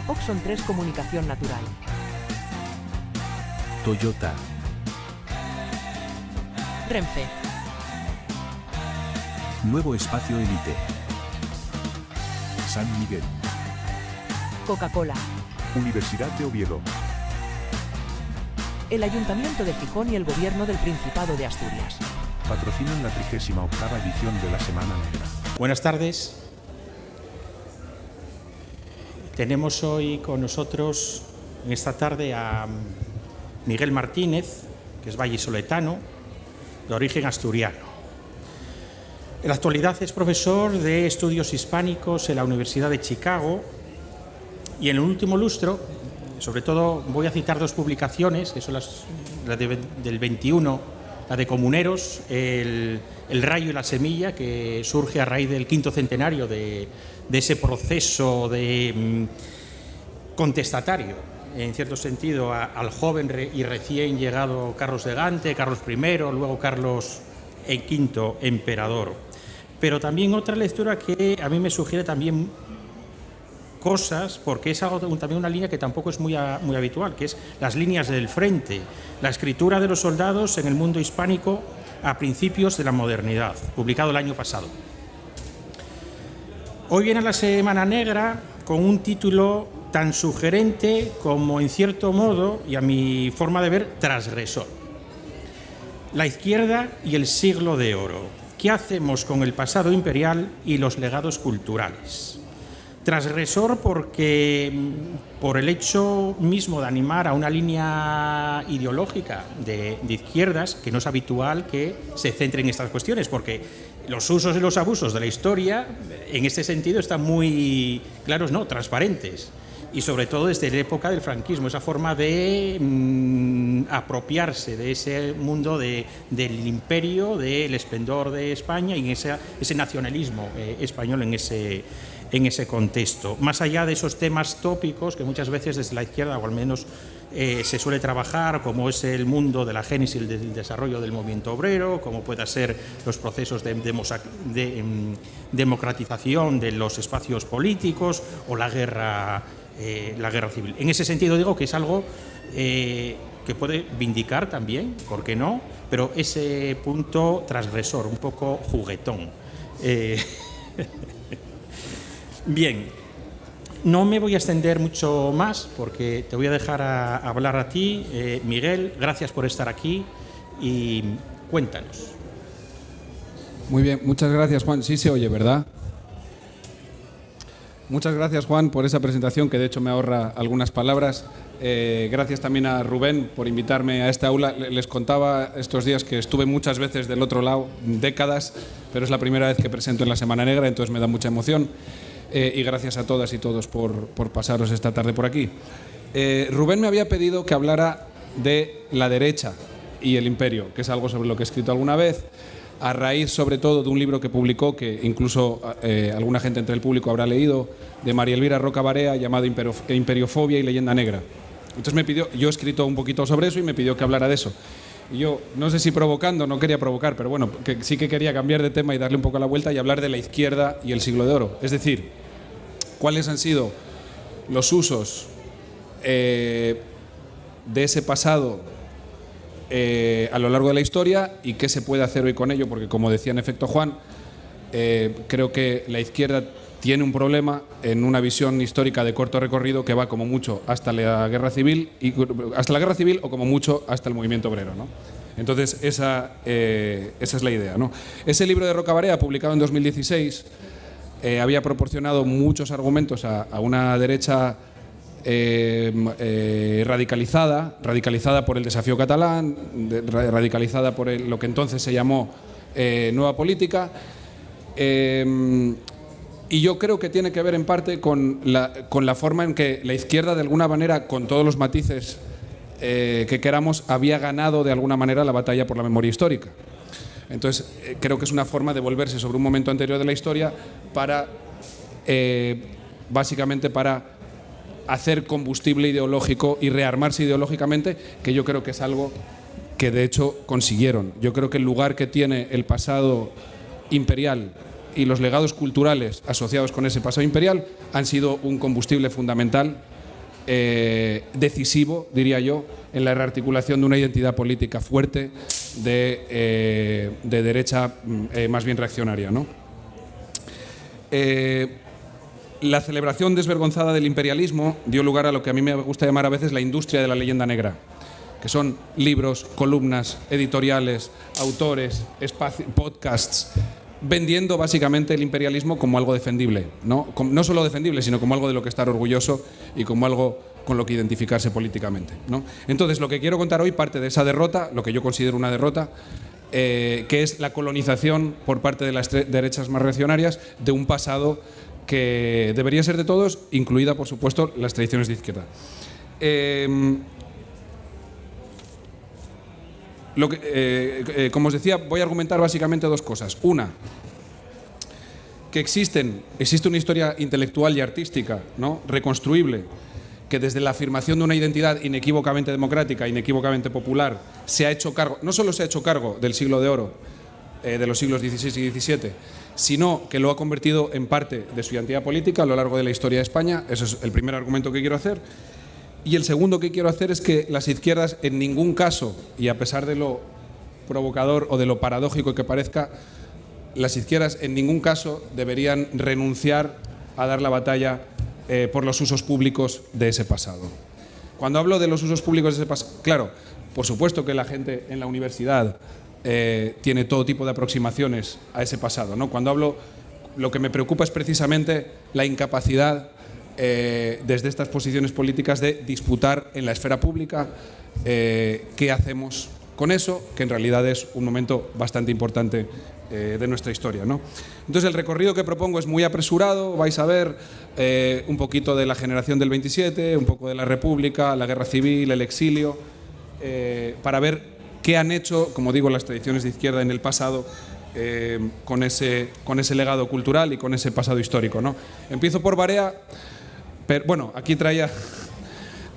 Oxon 3 Comunicación Natural. Toyota. Renfe. Nuevo Espacio Elite. San Miguel. Coca-Cola. Universidad de Oviedo. El Ayuntamiento de Gijón y el Gobierno del Principado de Asturias. Patrocinan la 38ª edición de la Semana Negra. Buenas tardes. Tenemos hoy con nosotros en esta tarde a Miguel Martínez, que es vallisoletano, de origen asturiano. En la actualidad es profesor de estudios hispánicos en la Universidad de Chicago y en el último lustro, sobre todo voy a citar dos publicaciones, que son las del 21, la de Comuneros, el rayo y la semilla, que surge a raíz del 5º centenario de ese proceso de contestatario, en cierto sentido, al joven y recién llegado Carlos de Gante, Carlos I, luego Carlos V, emperador. Pero también otra lectura que a mí me sugiere también cosas, porque es algo, también una línea que tampoco es muy habitual, que es las líneas del frente, la escritura de los soldados en el mundo hispánico a principios de la modernidad, publicado el año pasado. Hoy viene la Semana Negra con un título tan sugerente como, en cierto modo, y a mi forma de ver, transgresor. La izquierda y el siglo de oro. ¿Qué hacemos con el pasado imperial y los legados culturales? Transgresor porque, por el hecho mismo de animar a una línea ideológica de izquierdas, que no es habitual que se centre en estas cuestiones, porque los usos y los abusos de la historia, en este sentido, están muy claros, ¿no?, transparentes. Y sobre todo desde la época del franquismo, esa forma de apropiarse de ese mundo del imperio, del esplendor de España y ese nacionalismo español en ese contexto. Más allá de esos temas tópicos que muchas veces desde la izquierda, o al menos se suele trabajar, como es el mundo de la génesis del desarrollo del movimiento obrero, como pueda ser los procesos de democratización de los espacios políticos o la guerra civil. En ese sentido digo que es algo que puede vindicar también, ¿por qué no?, pero ese punto transgresor, un poco juguetón. Bien, no me voy a extender mucho más porque te voy a dejar hablar a ti, Miguel. Gracias por estar aquí y cuéntanos. Muy bien, muchas gracias, Juan. Sí se oye, ¿verdad? Muchas gracias, Juan, por esa presentación que de hecho me ahorra algunas palabras. Gracias también a Rubén por invitarme a esta aula. Les contaba estos días que estuve muchas veces del otro lado, décadas, pero es la primera vez que presento en la Semana Negra, entonces me da mucha emoción. Y gracias a todas y todos por pasaros esta tarde por aquí. Rubén me había pedido que hablara de la derecha y el imperio, que es algo sobre lo que he escrito alguna vez, a raíz sobre todo de un libro que publicó, que incluso alguna gente entre el público habrá leído, de María Elvira Roca Barea, llamado Imperiofobia y Leyenda Negra. Entonces me pidió, yo he escrito un poquito sobre eso y me pidió que hablara de eso. Y yo, no sé si provocando, no quería provocar, pero bueno, que sí que quería cambiar de tema y darle un poco la vuelta y hablar de la izquierda y el siglo de oro. Es decir, cuáles han sido los usos de ese pasado a lo largo de la historia y qué se puede hacer hoy con ello, porque como decía en efecto Juan, creo que la izquierda tiene un problema en una visión histórica de corto recorrido que va como mucho hasta la guerra civil o como mucho hasta el movimiento obrero, ¿no? Entonces esa es la idea, ¿no? Ese libro de Roca Barea, publicado en 2016, había proporcionado muchos argumentos a una derecha radicalizada por el desafío catalán, radicalizada por lo que entonces se llamó Nueva Política, y yo creo que tiene que ver en parte con la forma en que la izquierda, de alguna manera, con todos los matices que queramos, había ganado de alguna manera la batalla por la memoria histórica. Entonces, creo que es una forma de volverse sobre un momento anterior de la historia para, básicamente, para hacer combustible ideológico y rearmarse ideológicamente, que yo creo que es algo que de hecho consiguieron. Yo creo que el lugar que tiene el pasado imperial y los legados culturales asociados con ese pasado imperial han sido un combustible fundamental decisivo, diría yo, en la rearticulación de una identidad política fuerte de derecha más bien reaccionaria, ¿no? La celebración desvergonzada del imperialismo dio lugar a lo que a mí me gusta llamar a veces la industria de la leyenda negra, que son libros, columnas, editoriales, autores, podcasts, vendiendo básicamente el imperialismo como algo defendible, ¿no? No solo defendible, sino como algo de lo que estar orgulloso y como algo con lo que identificarse políticamente, ¿no? Entonces, lo que quiero contar hoy parte de esa derrota, lo que yo considero una derrota, que es la colonización por parte de las derechas más reaccionarias de un pasado que debería ser de todos, incluida, por supuesto, las tradiciones de izquierda. Como os decía, voy a argumentar básicamente dos cosas. Una, que existe una historia intelectual y artística, ¿no?, reconstruible, que desde la afirmación de una identidad inequívocamente democrática, inequívocamente popular, se ha hecho cargo, no solo se ha hecho cargo del siglo de oro, de los siglos XVI y XVII, sino que lo ha convertido en parte de su identidad política a lo largo de la historia de España. Ese es el primer argumento que quiero hacer. Y el segundo que quiero hacer es que las izquierdas en ningún caso, y a pesar de lo provocador o de lo paradójico que parezca, las izquierdas en ningún caso deberían renunciar a dar la batalla por los usos públicos de ese pasado. Cuando hablo de los usos públicos de ese pasado, claro, por supuesto que la gente en la universidad tiene todo tipo de aproximaciones a ese pasado, ¿no? Cuando hablo, lo que me preocupa es precisamente la incapacidad desde estas posiciones políticas de disputar en la esfera pública qué hacemos con eso, que en realidad es un momento bastante importante de nuestra historia, ¿no? Entonces, el recorrido que propongo es muy apresurado. Vais a ver un poquito de la generación del 27, un poco de la República, la Guerra Civil, el exilio, para ver qué han hecho, como digo, las tradiciones de izquierda en el pasado con ese legado cultural y con ese pasado histórico, ¿no? Empiezo por Barea. Pero, bueno, aquí traía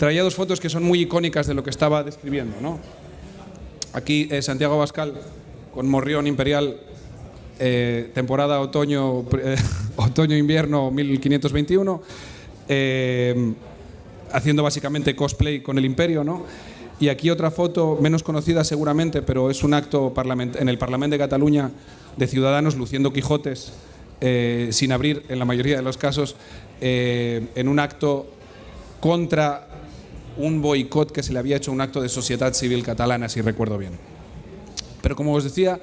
dos fotos que son muy icónicas de lo que estaba describiendo, ¿no? Aquí Santiago Abascal con Morrión Imperial, temporada otoño-invierno 1521, haciendo básicamente cosplay con el imperio, ¿no? Y aquí otra foto menos conocida seguramente, pero es un acto en el Parlamento de Cataluña de ciudadanos luciendo Quijotes, sin abrir en la mayoría de los casos, en un acto contra un boicot que se le había hecho a un acto de sociedad civil catalana, si recuerdo bien. Pero como os decía,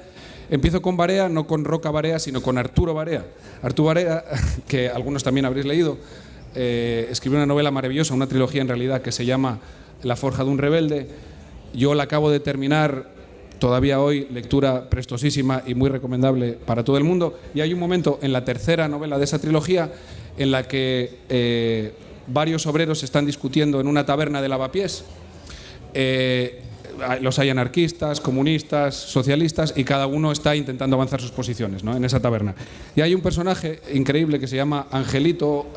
empiezo con Barea, no con Roca Barea, sino con Arturo Barea. Arturo Barea, que algunos también habréis leído, escribió una novela maravillosa, una trilogía en realidad, que se llama La forja de un rebelde. Yo la acabo de terminar todavía hoy, lectura prestosísima y muy recomendable para todo el mundo. Y hay un momento en la tercera novela de esa trilogía en la que varios obreros están discutiendo en una taberna de Lavapiés. Los hay anarquistas, comunistas, socialistas, y cada uno está intentando avanzar sus posiciones, ¿no?, en esa taberna. Y hay un personaje increíble que se llama Angelito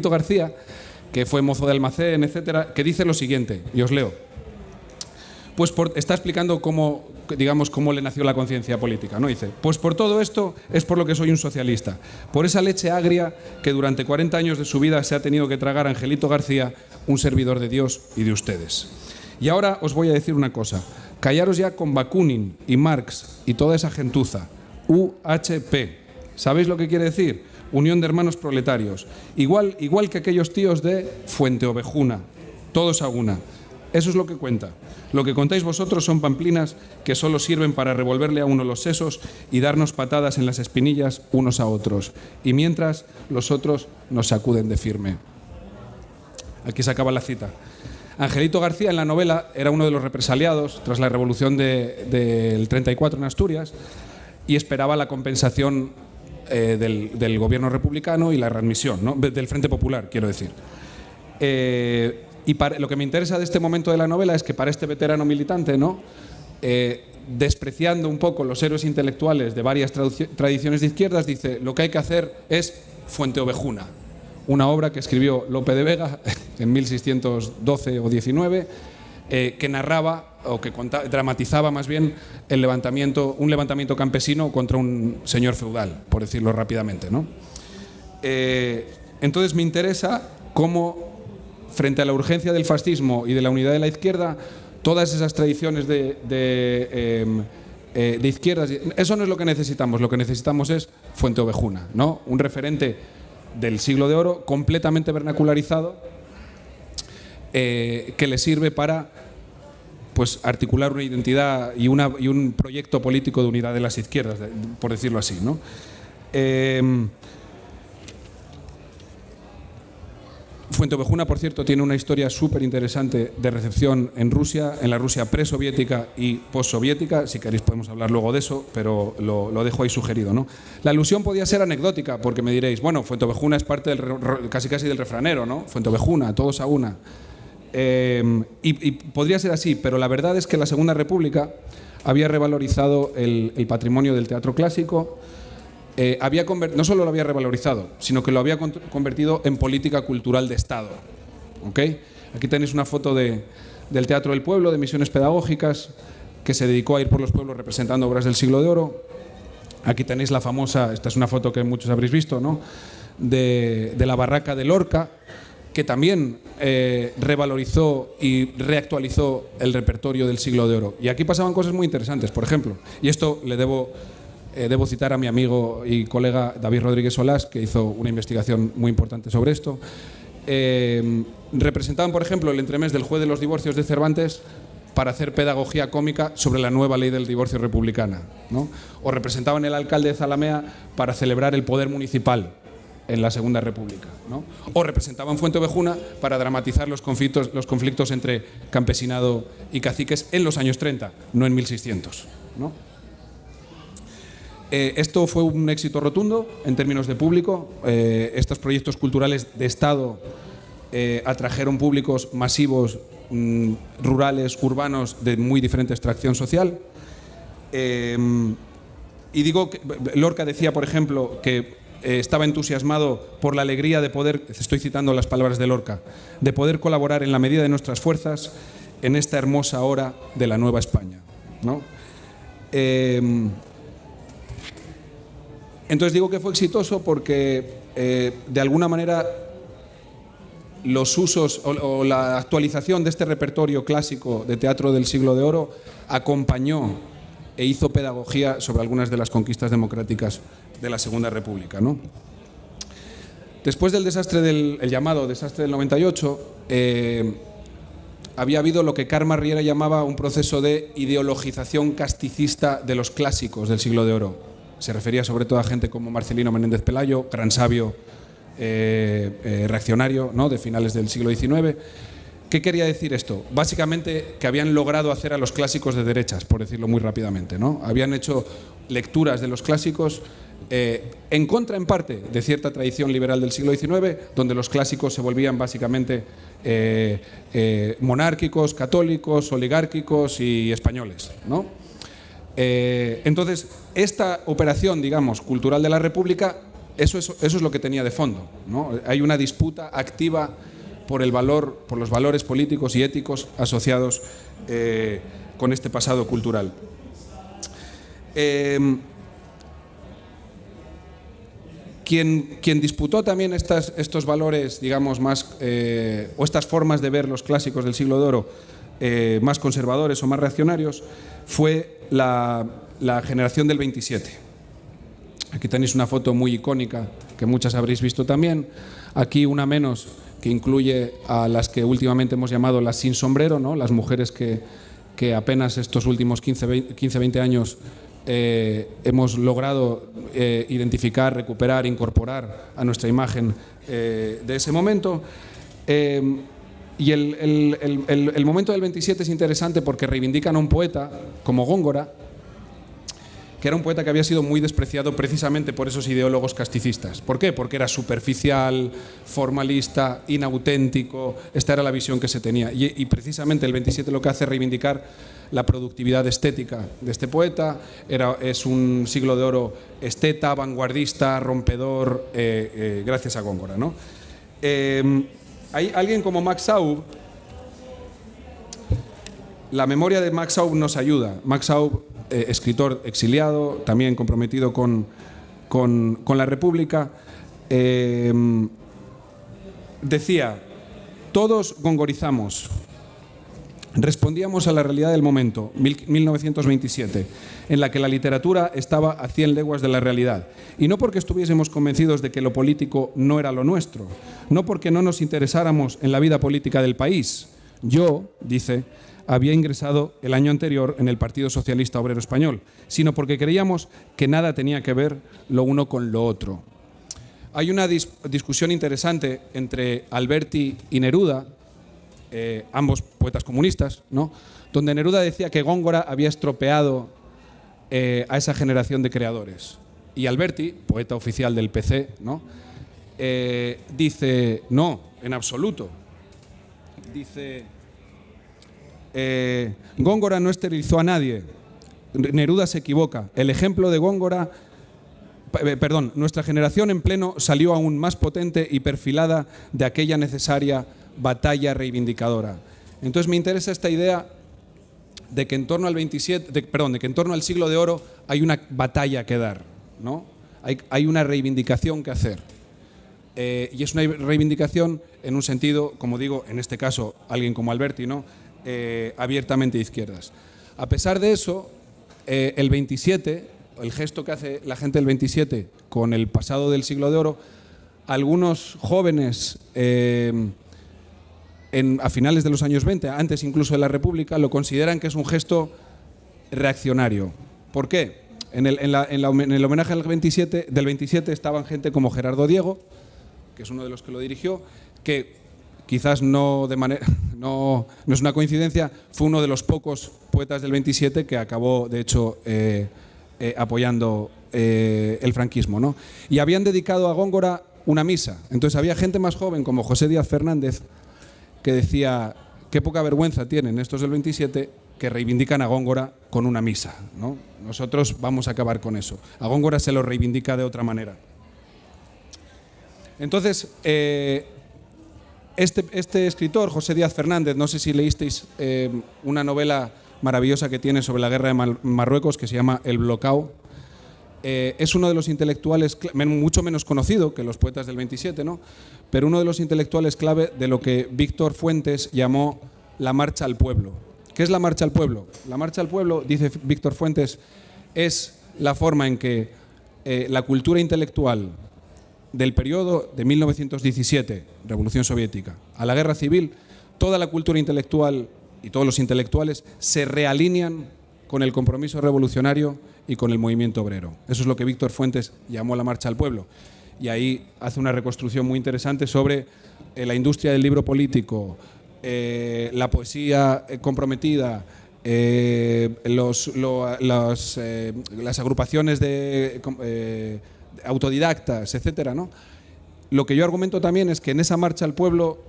García, que fue mozo de almacén, etcétera, que dice lo siguiente, y os leo. Pues está explicando cómo le nació la conciencia política, ¿no? Dice: pues por todo esto es por lo que soy un socialista, por esa leche agria que durante 40 años de su vida se ha tenido que tragar Angelito García, un servidor de Dios y de ustedes. Y ahora os voy a decir una cosa: callaros ya con Bakunin y Marx y toda esa gentuza. UHP, ¿sabéis lo que quiere decir? Unión de Hermanos Proletarios. Igual que aquellos tíos de Fuenteovejuna, todos a una. Eso es lo que cuenta. Lo que contáis vosotros son pamplinas que solo sirven para revolverle a uno los sesos y darnos patadas en las espinillas unos a otros. Y mientras los otros nos sacuden de firme. Aquí se acaba la cita. Angelito García en la novela era uno de los represaliados tras la revolución del 34 en Asturias y esperaba la compensación del gobierno republicano y la readmisión, ¿no?, del Frente Popular, quiero decir. Y lo que me interesa de este momento de la novela es que para este veterano militante, ¿no?, despreciando un poco los héroes intelectuales de varias tradiciones de izquierdas, dice: lo que hay que hacer es Fuenteovejuna, una obra que escribió Lope de Vega en 1612 o 19, que narraba, o que dramatizaba más bien, un levantamiento campesino contra un señor feudal, por decirlo rápidamente, ¿no? Entonces me interesa cómo frente a la urgencia del fascismo y de la unidad de la izquierda, todas esas tradiciones de izquierdas, eso no es lo que necesitamos. Lo que necesitamos es Fuenteovejuna, ¿no? Un referente del siglo de oro completamente vernacularizado, que le sirve para, pues, articular una identidad y un proyecto político de unidad de las izquierdas, por decirlo así, ¿no? Fuenteovejuna, por cierto, tiene una historia súper interesante de recepción en Rusia, en la Rusia presoviética y postsoviética. Si queréis podemos hablar luego de eso, pero lo dejo ahí sugerido, ¿no? La alusión podía ser anecdótica, porque me diréis, bueno, Fuenteovejuna es parte casi del refranero, ¿no? Fuenteovejuna, todos a una. Y podría ser así, pero la verdad es que la Segunda República había revalorizado el patrimonio del teatro clásico. No solo lo había revalorizado, sino que lo había convertido en política cultural de Estado. ¿Okay? Aquí tenéis una foto del Teatro del Pueblo, de Misiones Pedagógicas, que se dedicó a ir por los pueblos representando obras del siglo de oro. Aquí tenéis la famosa, esta es una foto que muchos habréis visto, ¿no? de la barraca de Lorca, que también revalorizó y reactualizó el repertorio del siglo de oro. Y aquí pasaban cosas muy interesantes, por ejemplo, y esto le debo citar a mi amigo y colega David Rodríguez Solás, que hizo una investigación muy importante sobre esto. Representaban, por ejemplo, el entremés del juez de los divorcios de Cervantes para hacer pedagogía cómica sobre la nueva ley del divorcio republicana, ¿no? O representaban el alcalde de Zalamea para celebrar el poder municipal en la Segunda República, ¿no? O representaban Fuenteovejuna para dramatizar los conflictos entre campesinado y caciques en los años 30, no en 1600, ¿no? Esto fue un éxito rotundo en términos de público. Estos proyectos culturales de Estado atrajeron públicos masivos, rurales, urbanos, de muy diferente extracción social. Y digo que Lorca decía, por ejemplo, que estaba entusiasmado por la alegría de poder, estoy citando las palabras de Lorca, de poder colaborar en la medida de nuestras fuerzas en esta hermosa hora de la nueva España, ¿no? Entonces digo que fue exitoso porque, de alguna manera, los usos o la actualización de este repertorio clásico de teatro del siglo de oro acompañó e hizo pedagogía sobre algunas de las conquistas democráticas de la Segunda República, ¿no? Después del desastre el llamado desastre del 98, había habido lo que Carme Riera llamaba un proceso de ideologización casticista de los clásicos del siglo de oro. Se refería sobre todo a gente como Marcelino Menéndez Pelayo, gran sabio reaccionario, ¿no?, de finales del siglo XIX. ¿Qué quería decir esto? Básicamente que habían logrado hacer a los clásicos de derechas, por decirlo muy rápidamente, ¿no? Habían hecho lecturas de los clásicos en contra, en parte, de cierta tradición liberal del siglo XIX, donde los clásicos se volvían básicamente monárquicos, católicos, oligárquicos y españoles, ¿no? Entonces, esta operación, digamos, cultural de la República, eso es lo que tenía de fondo, ¿no? Hay una disputa activa por los valores políticos y éticos asociados con este pasado cultural. Quien disputó también estos valores, digamos, más o estas formas de ver los clásicos del siglo de oro, más conservadores o más reaccionarios, fue la generación del 27. Aquí tenéis una foto muy icónica que muchas habréis visto también. Aquí una menos, que incluye a las que últimamente hemos llamado las sin sombrero, ¿no? Las mujeres que apenas estos últimos 15-20 años hemos logrado identificar, recuperar, incorporar a nuestra imagen de ese momento. Y el momento del 27 es interesante porque reivindican a un poeta como Góngora, que era un poeta que había sido muy despreciado precisamente por esos ideólogos casticistas. ¿Por qué? Porque era superficial, formalista, inauténtico. Esta era la visión que se tenía. Y precisamente el 27 lo que hace es reivindicar la productividad estética de este poeta. Es un siglo de oro esteta, vanguardista, rompedor, gracias a Góngora, ¿no? Hay alguien como Max Aub. La memoria de Max Aub nos ayuda. Max Aub, escritor exiliado, también comprometido con la República, decía: Todos gongorizamos. Respondíamos a la realidad del momento, 1927, en la que la literatura estaba a 100 leguas de la realidad. Y no porque estuviésemos convencidos de que lo político no era lo nuestro, no porque no nos interesáramos en la vida política del país. Yo, dice, había ingresado el año anterior en el Partido Socialista Obrero Español, sino porque creíamos que nada tenía que ver lo uno con lo otro. Hay una discusión interesante entre Alberti y Neruda, ambos poetas comunistas, ¿no?, donde Neruda decía que Góngora había estropeado a esa generación de creadores. Y Alberti, poeta oficial del PC, ¿no?, dice, no, en absoluto. Dice, Góngora no esterilizó a nadie. Neruda se equivoca. El ejemplo de Góngora, nuestra generación en pleno salió aún más potente y perfilada de aquella necesaria batalla reivindicadora. Entonces me interesa esta idea de que en torno al de que en torno al siglo de oro hay una batalla que dar, ¿no? Hay una reivindicación que hacer. Y es una reivindicación en un sentido, como digo, en este caso, alguien como Alberti, ¿no?, abiertamente de izquierdas. A pesar de eso, el 27, el gesto que hace la gente del 27 con el pasado del siglo de oro, algunos jóvenes a finales de los años 20, antes incluso de la República, lo consideran que es un gesto reaccionario. ¿Por qué? En el homenaje del 27 estaban gente como Gerardo Diego, que es uno de los que lo dirigió, que quizás no es una coincidencia, fue uno de los pocos poetas del 27 que acabó, de hecho, apoyando el franquismo, ¿no? Y habían dedicado a Góngora una misa. Entonces había gente más joven, como José Díaz Fernández, que decía, qué poca vergüenza tienen estos del 27 que reivindican a Góngora con una misa, ¿no? Nosotros vamos a acabar con eso. A Góngora se lo reivindica de otra manera. Entonces, este escritor, José Díaz Fernández, no sé si leísteis una novela maravillosa que tiene sobre la guerra de Marruecos que se llama El Blocao. Es uno de los intelectuales, mucho menos conocido que los poetas del 27, ¿no?, pero uno de los intelectuales clave de lo que Víctor Fuentes llamó la marcha al pueblo. ¿Qué es la marcha al pueblo? La marcha al pueblo, dice Víctor Fuentes, es la forma en que la cultura intelectual del periodo de 1917, Revolución Soviética, a la Guerra Civil, toda la cultura intelectual y todos los intelectuales se realinean con el compromiso revolucionario y con el movimiento obrero. Eso es lo que Víctor Fuentes llamó la marcha al pueblo. Y ahí hace una reconstrucción muy interesante sobre la industria del libro político, la poesía comprometida, las agrupaciones de autodidactas, etcétera, ¿no? Lo que yo argumento también es que en esa marcha al pueblo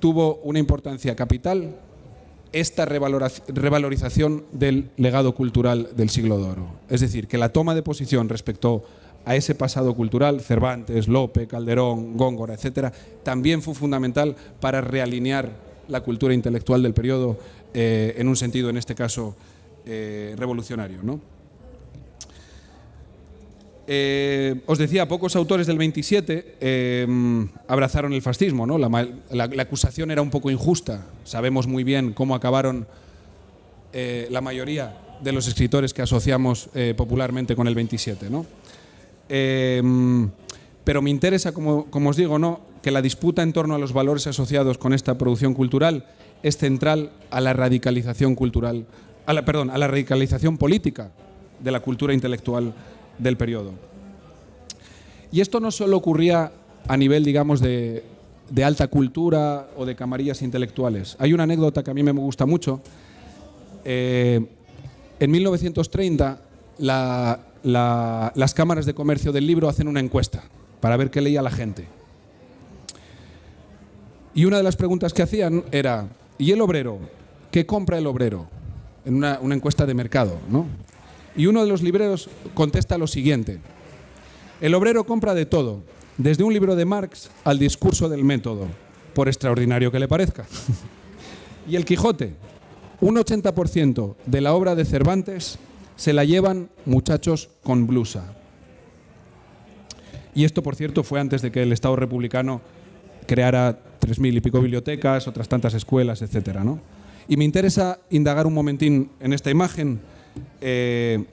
tuvo una importancia capital esta revalorización del legado cultural del siglo de oro. Es decir, que la toma de posición respecto a ese pasado cultural, Cervantes, Lope, Calderón, Góngora, etcétera, también fue fundamental para realinear la cultura intelectual del periodo en un sentido, en este caso, revolucionario, ¿no? Os decía, pocos autores del 27 abrazaron el fascismo, ¿no? La acusación era un poco injusta. Sabemos muy bien cómo acabaron la mayoría de los escritores que asociamos popularmente con el 27, ¿no? Pero me interesa, como os digo, ¿no?, que la disputa en torno a los valores asociados con esta producción cultural es central a la radicalización cultural, a la radicalización política de la cultura intelectual del periodo. Y esto no solo ocurría a nivel, digamos, de alta cultura o de camarillas intelectuales. Hay una anécdota que a mí me gusta mucho. En 1930, las cámaras de comercio del libro hacen una encuesta para ver qué leía la gente. Y una de las preguntas que hacían era, ¿y el obrero? ¿Qué compra el obrero? En una encuesta de mercado, ¿no? Y uno de los libreros contesta lo siguiente: el obrero compra de todo, desde un libro de Marx al discurso del método, por extraordinario que le parezca. Y el Quijote, un 80% de la obra de Cervantes se la llevan muchachos con blusa. Y esto, por cierto, fue antes de que el Estado republicano creara 3.000 y pico bibliotecas, otras tantas escuelas, etcétera, ¿no? Y me interesa indagar un momentín en esta imagen, en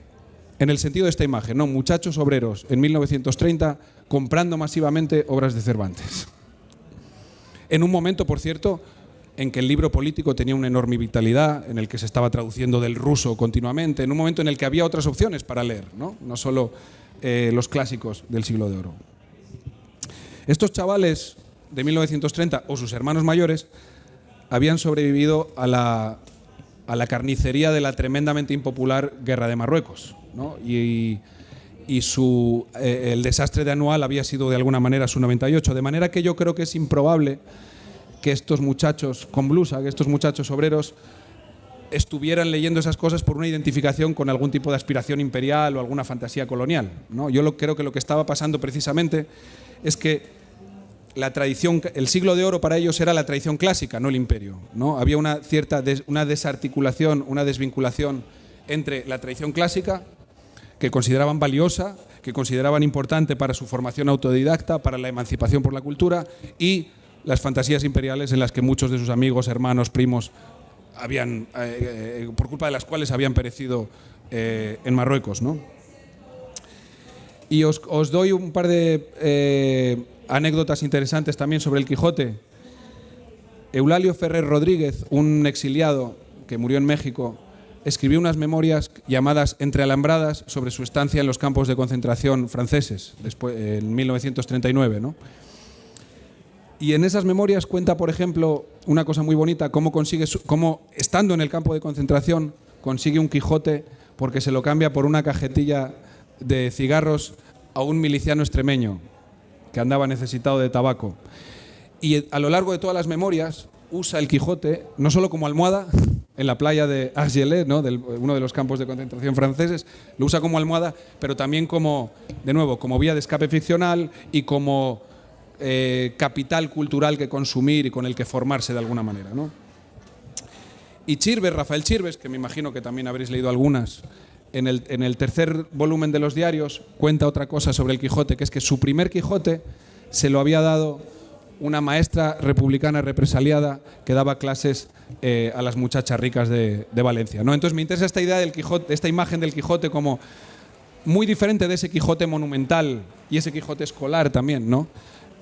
el sentido de esta imagen, ¿no? Muchachos obreros en 1930 comprando masivamente obras de Cervantes. En un momento, por cierto, en que el libro político tenía una enorme vitalidad, en el que se estaba traduciendo del ruso continuamente, en un momento en el que había otras opciones para leer, no solo los clásicos del siglo de oro. Estos chavales de 1930 o sus hermanos mayores habían sobrevivido a la carnicería de la tremendamente impopular Guerra de Marruecos, ¿no? Y el desastre de Anual había sido de alguna manera su 98, de manera que yo creo que es improbable que estos muchachos con blusa, que estos muchachos obreros estuvieran leyendo esas cosas por una identificación con algún tipo de aspiración imperial o alguna fantasía colonial, ¿no? Yo creo que lo que estaba pasando precisamente es que la tradición, el siglo de oro para ellos era la tradición clásica, no el imperio, ¿no? Había una cierta una desarticulación, una desvinculación entre la tradición clásica, que consideraban valiosa, que consideraban importante para su formación autodidacta, para la emancipación por la cultura, y las fantasías imperiales en las que muchos de sus amigos, hermanos, primos, habían, por culpa de las cuales habían perecido en Marruecos, ¿no? Y os doy un par de anécdotas interesantes también sobre el Quijote. Eulalio Ferrer Rodríguez, un exiliado que murió en México, escribió unas memorias llamadas Entrealambradas sobre su estancia en los campos de concentración franceses, después, en 1939, ¿no? Y en esas memorias cuenta, por ejemplo, una cosa muy bonita, cómo estando en el campo de concentración, consigue un Quijote porque se lo cambia por una cajetilla de cigarros a un miliciano extremeño que andaba necesitado de tabaco. Y a lo largo de todas las memorias usa el Quijote no solo como almohada en la playa de Argelès, ¿no? Uno de los campos de concentración franceses, lo usa como almohada, pero también como, de nuevo, como vía de escape ficcional y como capital cultural que consumir y con el que formarse de alguna manera, ¿no? Y Chirves, Rafael Chirves, que me imagino que también habréis leído algunas, en el tercer volumen de los diarios cuenta otra cosa sobre el Quijote, que es que su primer Quijote se lo había dado una maestra republicana represaliada que daba clases a las muchachas ricas de Valencia, ¿no? Entonces me interesa esta idea del Quijote, esta imagen del Quijote como muy diferente de ese Quijote monumental y ese Quijote escolar también, ¿no?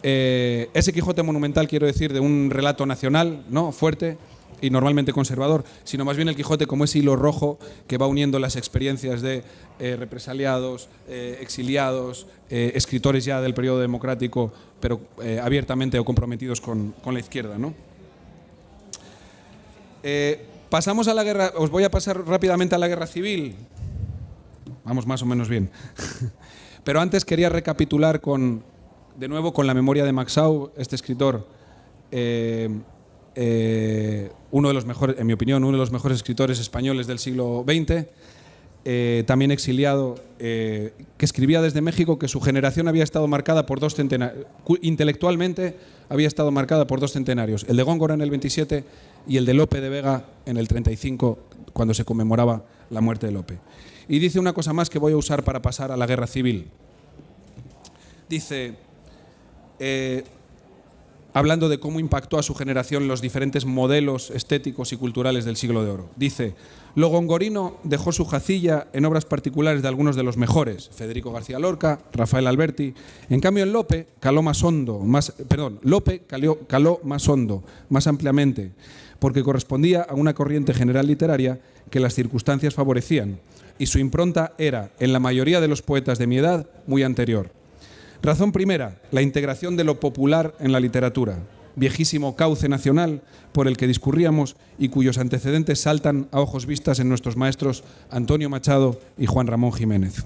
Ese Quijote monumental, quiero decir, de un relato nacional, ¿no? Fuerte y normalmente conservador, sino más bien el Quijote como ese hilo rojo que va uniendo las experiencias de represaliados, exiliados, escritores ya del periodo democrático, pero abiertamente o comprometidos con la izquierda, ¿no? Pasamos a la guerra, os voy a pasar rápidamente a la guerra civil. Vamos más o menos bien. Pero antes quería recapitular de nuevo con la memoria de Maxau, este escritor, uno de los mejores, en mi opinión, uno de los mejores escritores españoles del siglo XX, también exiliado, que escribía desde México que su generación había estado marcada por dos centenarios, intelectualmente había estado marcada por dos centenarios, el de Góngora en el 27 y el de Lope de Vega en el 35, cuando se conmemoraba la muerte de Lope. Y dice una cosa más que voy a usar para pasar a la guerra civil. Dice, hablando de cómo impactó a su generación los diferentes modelos estéticos y culturales del siglo de oro. Dice, lo gongorino dejó su jacilla en obras particulares de algunos de los mejores, Federico García Lorca, Rafael Alberti. En cambio, en Lope caló más hondo, caló más hondo, más ampliamente, porque correspondía a una corriente general literaria que las circunstancias favorecían, y su impronta era, en la mayoría de los poetas de mi edad, muy anterior. Razón primera, la integración de lo popular en la literatura, viejísimo cauce nacional por el que discurríamos y cuyos antecedentes saltan a ojos vistas en nuestros maestros Antonio Machado y Juan Ramón Jiménez.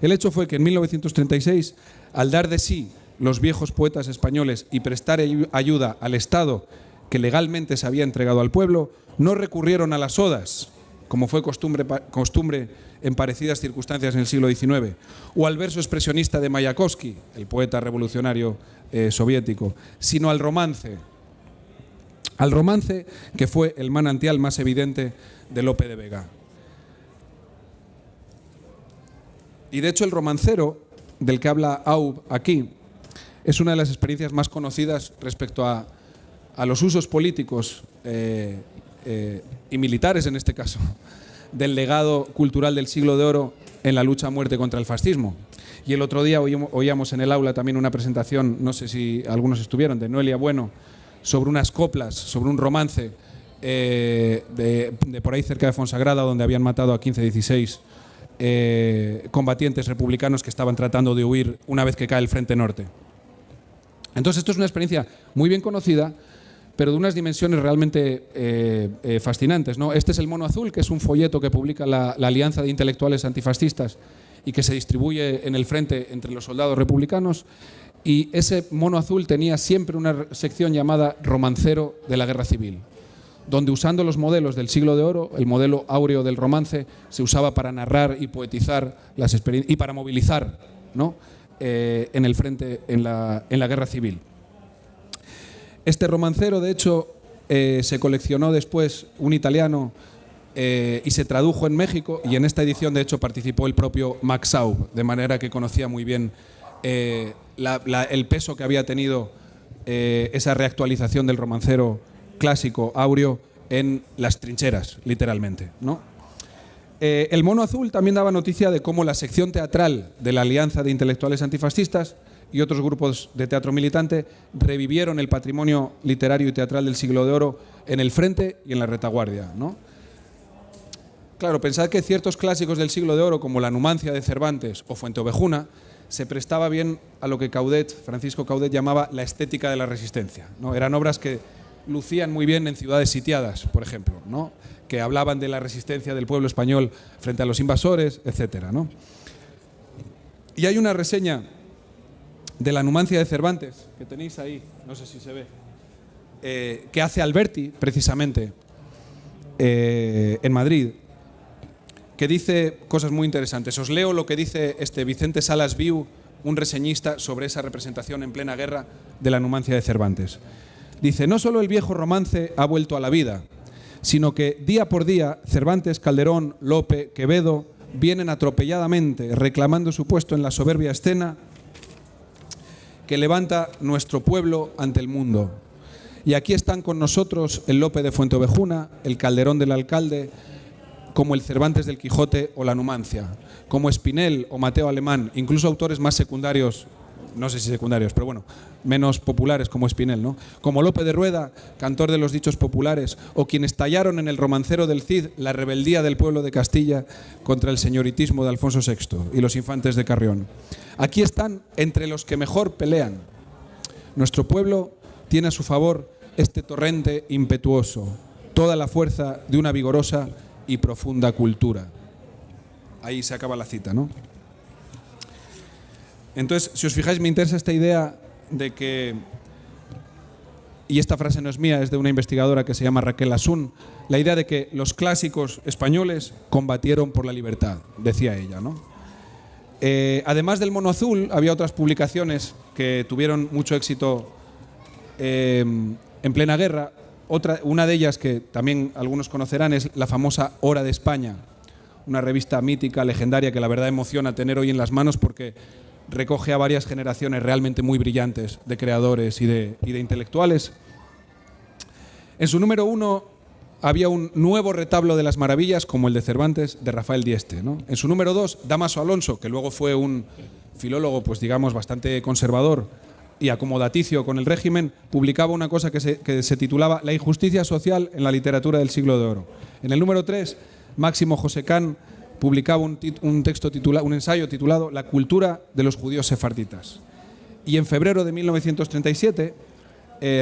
El hecho fue que en 1936, al dar de sí los viejos poetas españoles y prestar ayuda al Estado que legalmente se había entregado al pueblo, no recurrieron a las odas, como fue costumbre en parecidas circunstancias en el siglo XIX, o al verso expresionista de Mayakovsky, el poeta revolucionario soviético, sino al romance que fue el manantial más evidente de Lope de Vega. Y de hecho el romancero del que habla Aub aquí es una de las experiencias más conocidas respecto a los usos políticos y militares, en este caso, del legado cultural del siglo de oro en la lucha a muerte contra el fascismo. Y el otro día oíamos en el aula también una presentación, no sé si algunos estuvieron, de Noelia Bueno, sobre unas coplas, sobre un romance de por ahí cerca de Fonsagrada, donde habían matado a 15-16 combatientes republicanos que estaban tratando de huir una vez que cae el Frente Norte. Entonces esto es una experiencia muy bien conocida, pero de unas dimensiones realmente fascinantes, ¿no? Este es el Mono Azul, que es un folleto que publica la Alianza de Intelectuales Antifascistas y que se distribuye en el frente entre los soldados republicanos. Y ese Mono Azul tenía siempre una sección llamada Romancero de la Guerra Civil, donde, usando los modelos del siglo de oro, el modelo áureo del romance, se usaba para narrar y poetizar las experiencias y para movilizar, ¿no?, en el frente, en la Guerra Civil. Este romancero, de hecho, se coleccionó después un italiano y se tradujo en México, y en esta edición, de hecho, participó el propio Max Saub, de manera que conocía muy bien el peso que había tenido esa reactualización del romancero clásico áureo en las trincheras, literalmente, ¿no? El Mono Azul también daba noticia de cómo la sección teatral de la Alianza de Intelectuales Antifascistas y otros grupos de teatro militante revivieron el patrimonio literario y teatral del siglo de oro en el frente y en la retaguardia, ¿no? Claro, pensad que ciertos clásicos del siglo de oro, como la Numancia de Cervantes o Fuenteovejuna, se prestaba bien a lo que Francisco Caudet llamaba la estética de la resistencia, ¿no? Eran obras que lucían muy bien en ciudades sitiadas, por ejemplo, ¿no?, que hablaban de la resistencia del pueblo español frente a los invasores, etcétera, ¿no? Y hay una reseña de la Numancia de Cervantes, que tenéis ahí, no sé si se ve, que hace Alberti, precisamente, en Madrid, que dice cosas muy interesantes. Os leo lo que dice Vicente Salas Viu, un reseñista, sobre esa representación en plena guerra de la Numancia de Cervantes. Dice: no solo el viejo romance ha vuelto a la vida, sino que día por día Cervantes, Calderón, Lope, Quevedo vienen atropelladamente reclamando su puesto en la soberbia escena que levanta nuestro pueblo ante el mundo. Y aquí están con nosotros el Lope de Fuenteovejuna, el Calderón del Alcalde, como el Cervantes del Quijote o la Numancia, como Espinel o Mateo Alemán, incluso autores más secundarios, no sé si secundarios, pero bueno, menos populares, como Espinel, ¿no?, como Lope de Rueda, cantor de los dichos populares, o quienes tallaron en el Romancero del Cid la rebeldía del pueblo de Castilla contra el señoritismo de Alfonso VI y los infantes de Carrión. Aquí están entre los que mejor pelean. Nuestro pueblo tiene a su favor este torrente impetuoso, toda la fuerza de una vigorosa y profunda cultura. Ahí se acaba la cita, ¿no? Entonces, si os fijáis, me interesa esta idea de que, y esta frase no es mía, es de una investigadora que se llama Raquel Asun, la idea de que los clásicos españoles combatieron por la libertad, decía ella, ¿no? Además del Mono Azul, había otras publicaciones que tuvieron mucho éxito en plena guerra. Una de ellas, que también algunos conocerán, es la famosa Hora de España, una revista mítica, legendaria, que la verdad emociona tener hoy en las manos porque recoge a varias generaciones realmente muy brillantes de creadores y de intelectuales. En su número 1 había un nuevo retablo de las maravillas, como el de Cervantes, de Rafael Dieste, ¿no? En su número 2, Dámaso Alonso, que luego fue un filólogo, pues digamos, bastante conservador y acomodaticio con el régimen, publicaba una cosa que se titulaba La injusticia social en la literatura del siglo de oro. En el número 3, Máximo José Can publicaba un ensayo titulado La cultura de los judíos sefarditas. Y en febrero de 1937,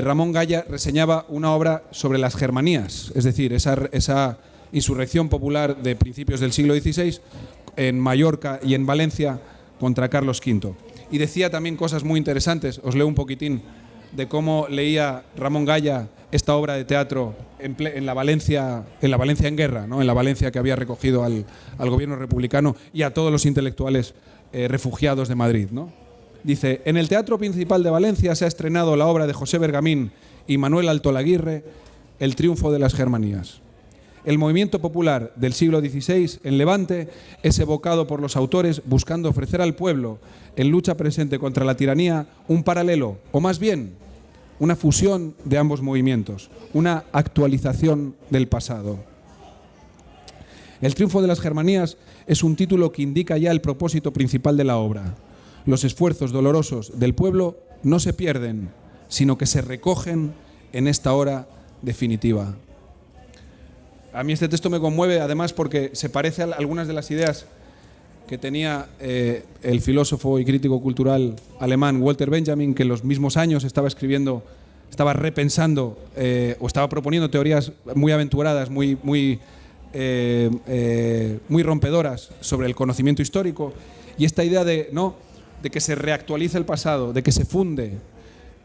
Ramón Gaya reseñaba una obra sobre las Germanías, es decir, esa insurrección popular de principios del siglo XVI en Mallorca y en Valencia contra Carlos V. Y decía también cosas muy interesantes. Os leo un poquitín de cómo leía Ramón Gaya esta obra de teatro en la Valencia en guerra, ¿no?, en la Valencia que había recogido al gobierno republicano y a todos los intelectuales refugiados de Madrid, ¿no? Dice: en el Teatro Principal de Valencia se ha estrenado la obra de José Bergamín y Manuel Altolaguirre, El triunfo de las Germanías. El movimiento popular del siglo XVI en Levante es evocado por los autores buscando ofrecer al pueblo, en lucha presente contra la tiranía, un paralelo, o más bien, una fusión de ambos movimientos, una actualización del pasado. El triunfo de las Germanías es un título que indica ya el propósito principal de la obra. Los esfuerzos dolorosos del pueblo no se pierden, sino que se recogen en esta hora definitiva. A mí este texto me conmueve, además, porque se parece a algunas de las ideas que tenía el filósofo y crítico cultural alemán Walter Benjamin, que en los mismos años estaba escribiendo, estaba repensando o estaba proponiendo teorías muy aventuradas, muy rompedoras sobre el conocimiento histórico, y esta idea de que se reactualiza el pasado, de que se funde,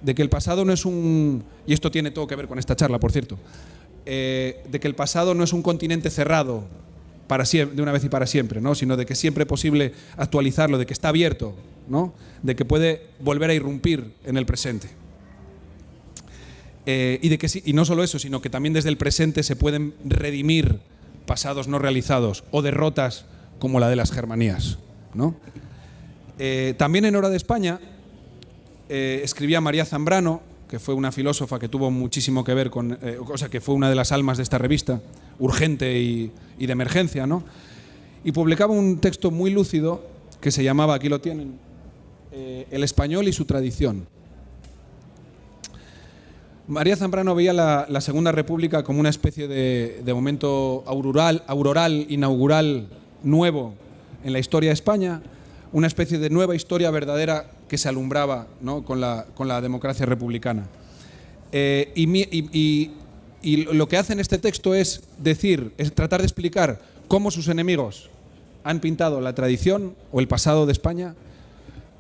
de que el pasado no es un... Y esto tiene todo que ver con esta charla, por cierto. De que el pasado no es un continente cerrado para siempre, de una vez y para siempre, ¿no? Sino de que siempre es posible actualizarlo, de que está abierto, ¿no? De que puede volver a irrumpir en el presente. Y no solo eso, sino que también desde el presente se pueden redimir pasados no realizados o derrotas como la de las Germanías, ¿no? También en Hora de España escribía María Zambrano, que fue una filósofa que tuvo muchísimo que ver con, que fue una de las almas de esta revista, urgente y de emergencia, ¿no? Y publicaba un texto muy lúcido que se llamaba, aquí lo tienen, El español y su tradición. María Zambrano veía la Segunda República como una especie de momento auroral, inaugural, nuevo en la historia de España, una especie de nueva historia verdadera que se alumbraba, ¿no? con la democracia republicana. Y lo que hace en este texto es tratar de explicar cómo sus enemigos han pintado la tradición o el pasado de España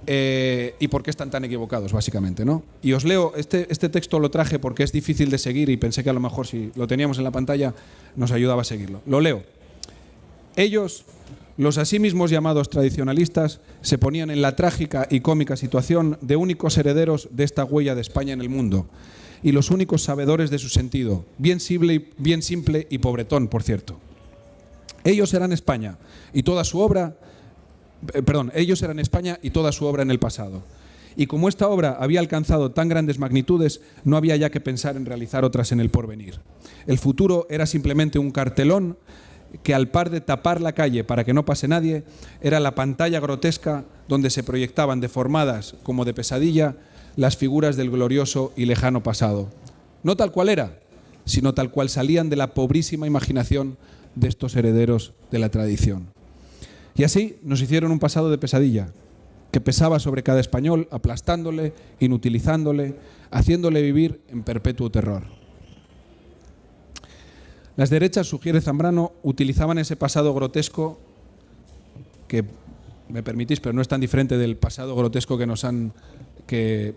y por qué están tan equivocados, básicamente, ¿no? Y os leo, este texto lo traje porque es difícil de seguir y pensé que a lo mejor si lo teníamos en la pantalla nos ayudaba a seguirlo. Lo leo. Ellos, los así mismos llamados tradicionalistas, se ponían en la trágica y cómica situación de únicos herederos de esta huella de España en el mundo y los únicos sabedores de su sentido, bien simple y pobretón, por cierto. Ellos eran España y toda su obra en el pasado. Y como esta obra había alcanzado tan grandes magnitudes, no había ya que pensar en realizar otras en el porvenir. El futuro era simplemente un cartelón que, al par de tapar la calle para que no pase nadie, era la pantalla grotesca donde se proyectaban deformadas como de pesadilla las figuras del glorioso y lejano pasado. No tal cual era, sino tal cual salían de la pobrísima imaginación de estos herederos de la tradición. Y así nos hicieron un pasado de pesadilla, que pesaba sobre cada español, aplastándole, inutilizándole, haciéndole vivir en perpetuo terror. Las derechas, sugiere Zambrano, utilizaban ese pasado grotesco que, me permitís, pero no es tan diferente del pasado grotesco que nos han que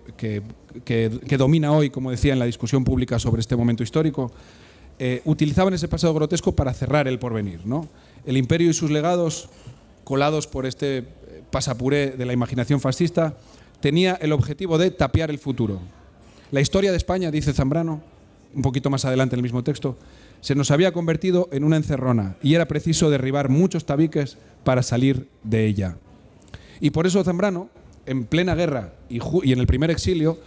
domina hoy, como decía, en la discusión pública sobre este momento histórico. Utilizaban ese pasado grotesco para cerrar el porvenir, ¿no? El imperio y sus legados, colados por este pasapuré de la imaginación fascista, tenía el objetivo de tapiar el futuro. La historia de España, dice Zambrano, un poquito más adelante en el mismo texto, se nos había convertido en una encerrona y era preciso derribar muchos tabiques para salir de ella. Y por eso Zambrano, en plena guerra y en el primer exilio,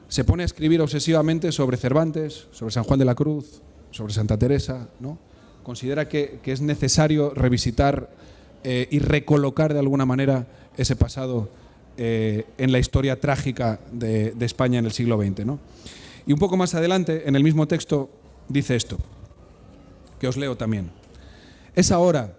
se pone a escribir obsesivamente sobre Cervantes, sobre San Juan de la Cruz, sobre Santa Teresa, ¿no? Considera que es necesario revisitar y recolocar de alguna manera ese pasado en la historia trágica de España en el siglo XX, ¿no? Y un poco más adelante, en el mismo texto, dice esto, que os leo también. Es ahora,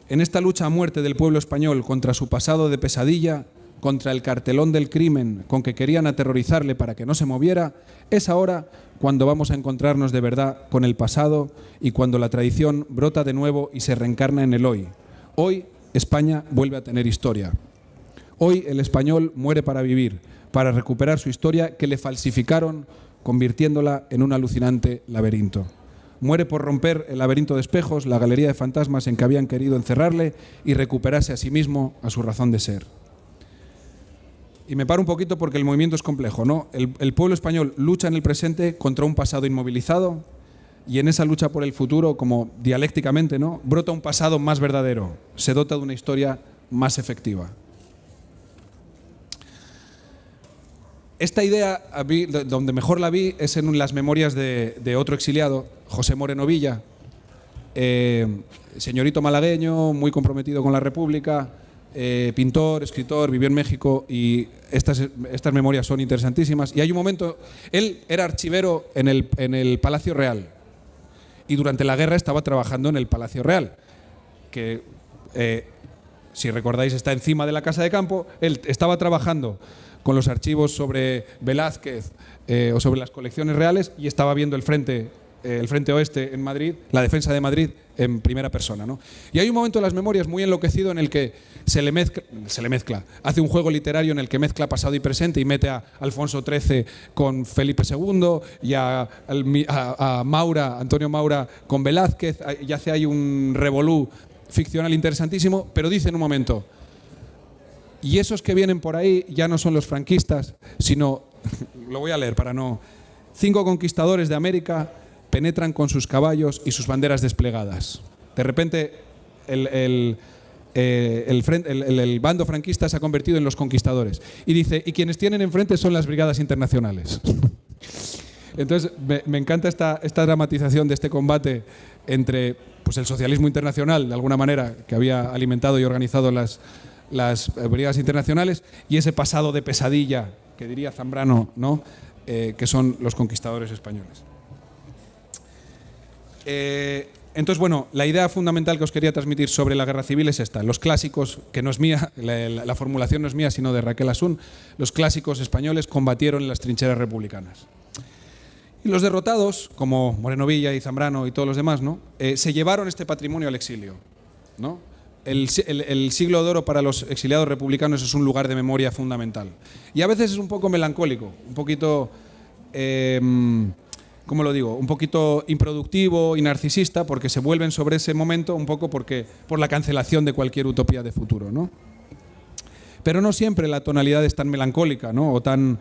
en esta lucha a muerte del pueblo español contra su pasado de pesadilla, contra el cartelón del crimen con que querían aterrorizarle para que no se moviera, es ahora cuando vamos a encontrarnos de verdad con el pasado y cuando la tradición brota de nuevo y se reencarna en el hoy. Hoy España vuelve a tener historia. Hoy el español muere para vivir, para recuperar su historia que le falsificaron, convirtiéndola en un alucinante laberinto. Muere por romper el laberinto de espejos, la galería de fantasmas en que habían querido encerrarle y recuperarse a sí mismo, a su razón de ser. Y me paro un poquito porque el movimiento es complejo, ¿no? El pueblo español lucha en el presente contra un pasado inmovilizado y en esa lucha por el futuro, como dialécticamente, ¿no?, brota un pasado más verdadero, se dota de una historia más efectiva. Esta idea, donde mejor la vi, es en las memorias de otro exiliado, José Moreno Villa, señorito malagueño, muy comprometido con la República, pintor, escritor, vivió en México, y estas memorias son interesantísimas. Y hay un momento, él era archivero en el Palacio Real, y durante la guerra estaba trabajando en el Palacio Real, que, si recordáis, está encima de la Casa de Campo. Él estaba trabajando con los archivos sobre Velázquez o sobre las colecciones reales, y estaba viendo el frente oeste en Madrid, la defensa de Madrid en primera persona, ¿no? Y hay un momento en las memorias muy enloquecido en el que se le mezcla, hace un juego literario en el que mezcla pasado y presente y mete a Alfonso XIII con Felipe II y a Antonio Maura con Velázquez, y hace ahí un revolú ficcional interesantísimo, pero dice en un momento: y esos que vienen por ahí ya no son los franquistas, sino, lo voy a leer para no... 5 conquistadores de América penetran con sus caballos y sus banderas desplegadas. De repente, el bando franquista se ha convertido en los conquistadores. Y dice, y quienes tienen enfrente son las brigadas internacionales. Entonces, me encanta esta dramatización de este combate entre, pues, el socialismo internacional, de alguna manera, que había alimentado y organizado las brigadas internacionales, y ese pasado de pesadilla, que diría Zambrano, ¿no?, que son los conquistadores españoles. Entonces, bueno, la idea fundamental que os quería transmitir sobre la guerra civil es esta. Los clásicos, que no es mía, la formulación no es mía, sino de Raquel Asun, los clásicos españoles combatieron en las trincheras republicanas. Y los derrotados, como Moreno Villa y Zambrano y todos los demás, ¿no?, se llevaron este patrimonio al exilio, ¿no? El siglo de oro para los exiliados republicanos es un lugar de memoria fundamental. Y a veces es un poco melancólico, un poquito... ¿cómo lo digo? Un poquito improductivo y narcisista, porque se vuelven sobre ese momento un poco por la cancelación de cualquier utopía de futuro, ¿no? Pero no siempre la tonalidad es tan melancólica, ¿no?, o tan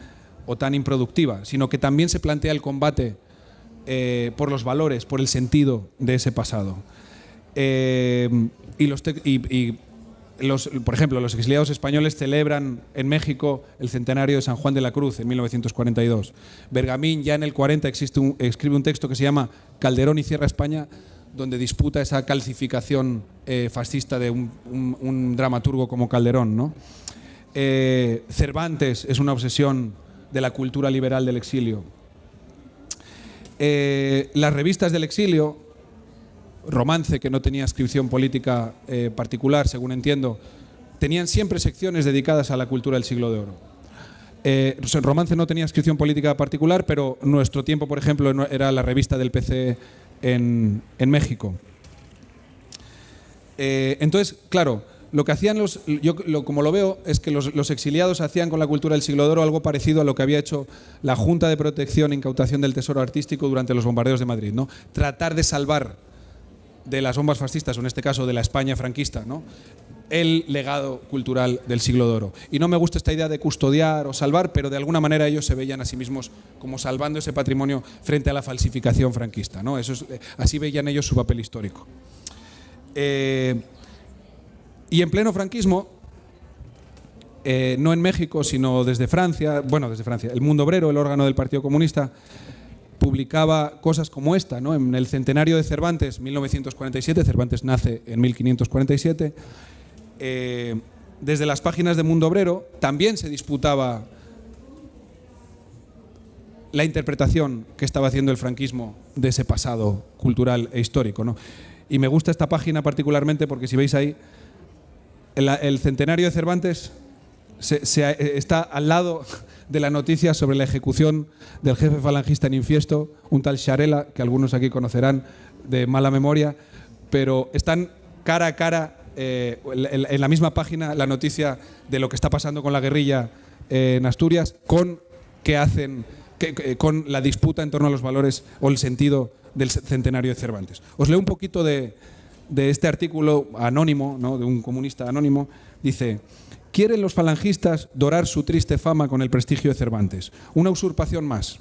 improductiva, sino que también se plantea el combate por los valores, por el sentido de ese pasado. Por ejemplo, los exiliados españoles celebran en México el centenario de San Juan de la Cruz en 1942. Bergamín ya en el 40 escribe un texto que se llama Calderón y cierra España, donde disputa esa calcificación fascista de un dramaturgo como Calderón, ¿no? Cervantes es una obsesión de la cultura liberal del exilio. Las revistas del exilio, Romance, que no tenía inscripción política particular, según entiendo, tenían siempre secciones dedicadas a la cultura del siglo de oro. Romance no tenía inscripción política particular, pero Nuestro Tiempo, por ejemplo, era la revista del PC en México. Entonces, claro, lo que hacían como lo veo, es que los exiliados hacían con la cultura del siglo de oro algo parecido a lo que había hecho la Junta de Protección e Incautación del Tesoro Artístico durante los bombardeos de Madrid, ¿no? Tratar de salvar de las bombas fascistas, o en este caso de la España franquista, ¿no?, el legado cultural del siglo de oro. Y no me gusta esta idea de custodiar o salvar, pero de alguna manera ellos se veían a sí mismos como salvando ese patrimonio frente a la falsificación franquista, ¿no? Así veían ellos su papel histórico. Y en pleno franquismo, no en México, sino desde Francia, el Mundo Obrero, el órgano del Partido Comunista, publicaba cosas como esta, ¿no? En el centenario de Cervantes, 1947, Cervantes nace en 1547, desde las páginas de Mundo Obrero también se disputaba la interpretación que estaba haciendo el franquismo de ese pasado cultural e histórico, ¿no? Y me gusta esta página particularmente porque, si veis ahí, el centenario de Cervantes está al lado de la noticia sobre la ejecución del jefe falangista en Infiesto, un tal Xarela, que algunos aquí conocerán de mala memoria, pero están cara a cara en la misma página la noticia de lo que está pasando con la guerrilla en Asturias, con la disputa en torno a los valores o el sentido del centenario de Cervantes. Os leo un poquito de este artículo anónimo, ¿no?, de un comunista anónimo. Dice: quieren los falangistas dorar su triste fama con el prestigio de Cervantes. Una usurpación más.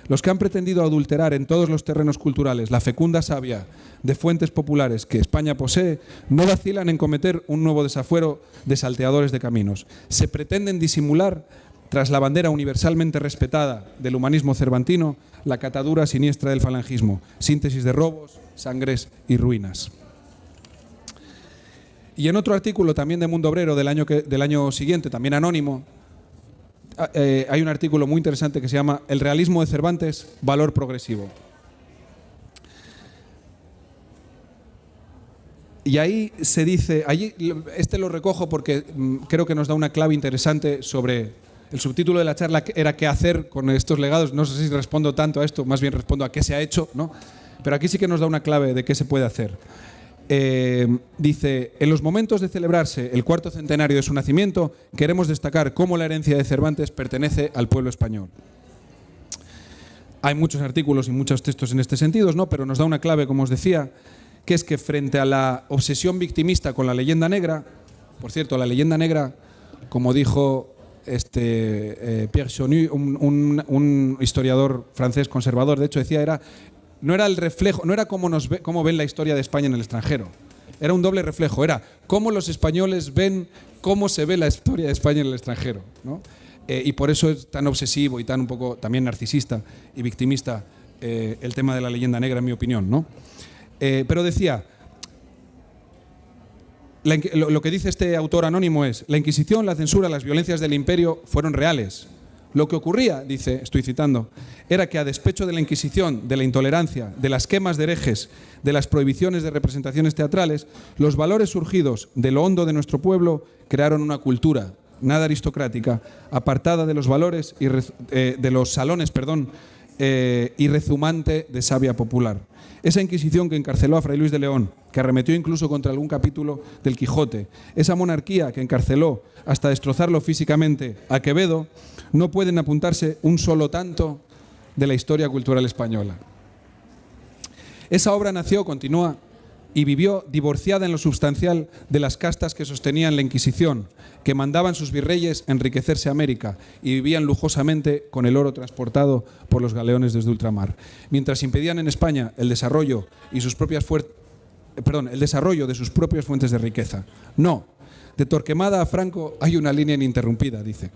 Los que han pretendido adulterar en todos los terrenos culturales la fecunda savia de fuentes populares que España posee, no vacilan en cometer un nuevo desafuero de salteadores de caminos. Se pretenden disimular, tras la bandera universalmente respetada del humanismo cervantino, la catadura siniestra del falangismo, síntesis de robos, sangres y ruinas. Y en otro artículo también de Mundo Obrero del año siguiente, también anónimo, hay un artículo muy interesante que se llama El realismo de Cervantes, valor progresivo. Y ahí se dice, este lo recojo porque creo que nos da una clave interesante sobre el subtítulo de la charla, era qué hacer con estos legados. No sé si respondo tanto a esto, más bien respondo a qué se ha hecho, ¿no? Pero aquí sí que nos da una clave de qué se puede hacer. Dice, en los momentos de celebrarse el 4º centenario de su nacimiento, queremos destacar cómo la herencia de Cervantes pertenece al pueblo español. Hay muchos artículos y muchos textos en este sentido, ¿no? Pero nos da una clave, como os decía, que es que frente a la obsesión victimista con la leyenda negra, por cierto, la leyenda negra, como dijo Pierre Chonu, un historiador francés conservador, de hecho decía, no era el reflejo, no era cómo ven la historia de España en el extranjero. Era un doble reflejo, era cómo los españoles ven cómo se ve la historia de España en el extranjero, ¿no? Y por eso es tan obsesivo y tan un poco también narcisista y victimista el tema de la leyenda negra, en mi opinión, ¿no? Pero decía, lo que dice este autor anónimo es: la Inquisición, la censura, las violencias del imperio fueron reales. Lo que ocurría, dice, estoy citando, era que a despecho de la Inquisición, de la intolerancia, de las quemas de herejes, de las prohibiciones de representaciones teatrales, los valores surgidos de lo hondo de nuestro pueblo crearon una cultura nada aristocrática, apartada de los valores y de los salones, y rezumante de savia popular. Esa Inquisición que encarceló a Fray Luis de León, que arremetió incluso contra algún capítulo del Quijote, esa monarquía que encarceló hasta destrozarlo físicamente a Quevedo, no pueden apuntarse un solo tanto de la historia cultural española. Esa obra nació, continúa, y vivió divorciada en lo substancial de las castas que sostenían la Inquisición, que mandaban sus virreyes enriquecerse a América y vivían lujosamente con el oro transportado por los galeones desde ultramar, mientras impedían en España el desarrollo de sus propias fuentes de riqueza. No, de Torquemada a Franco hay una línea ininterrumpida, dice.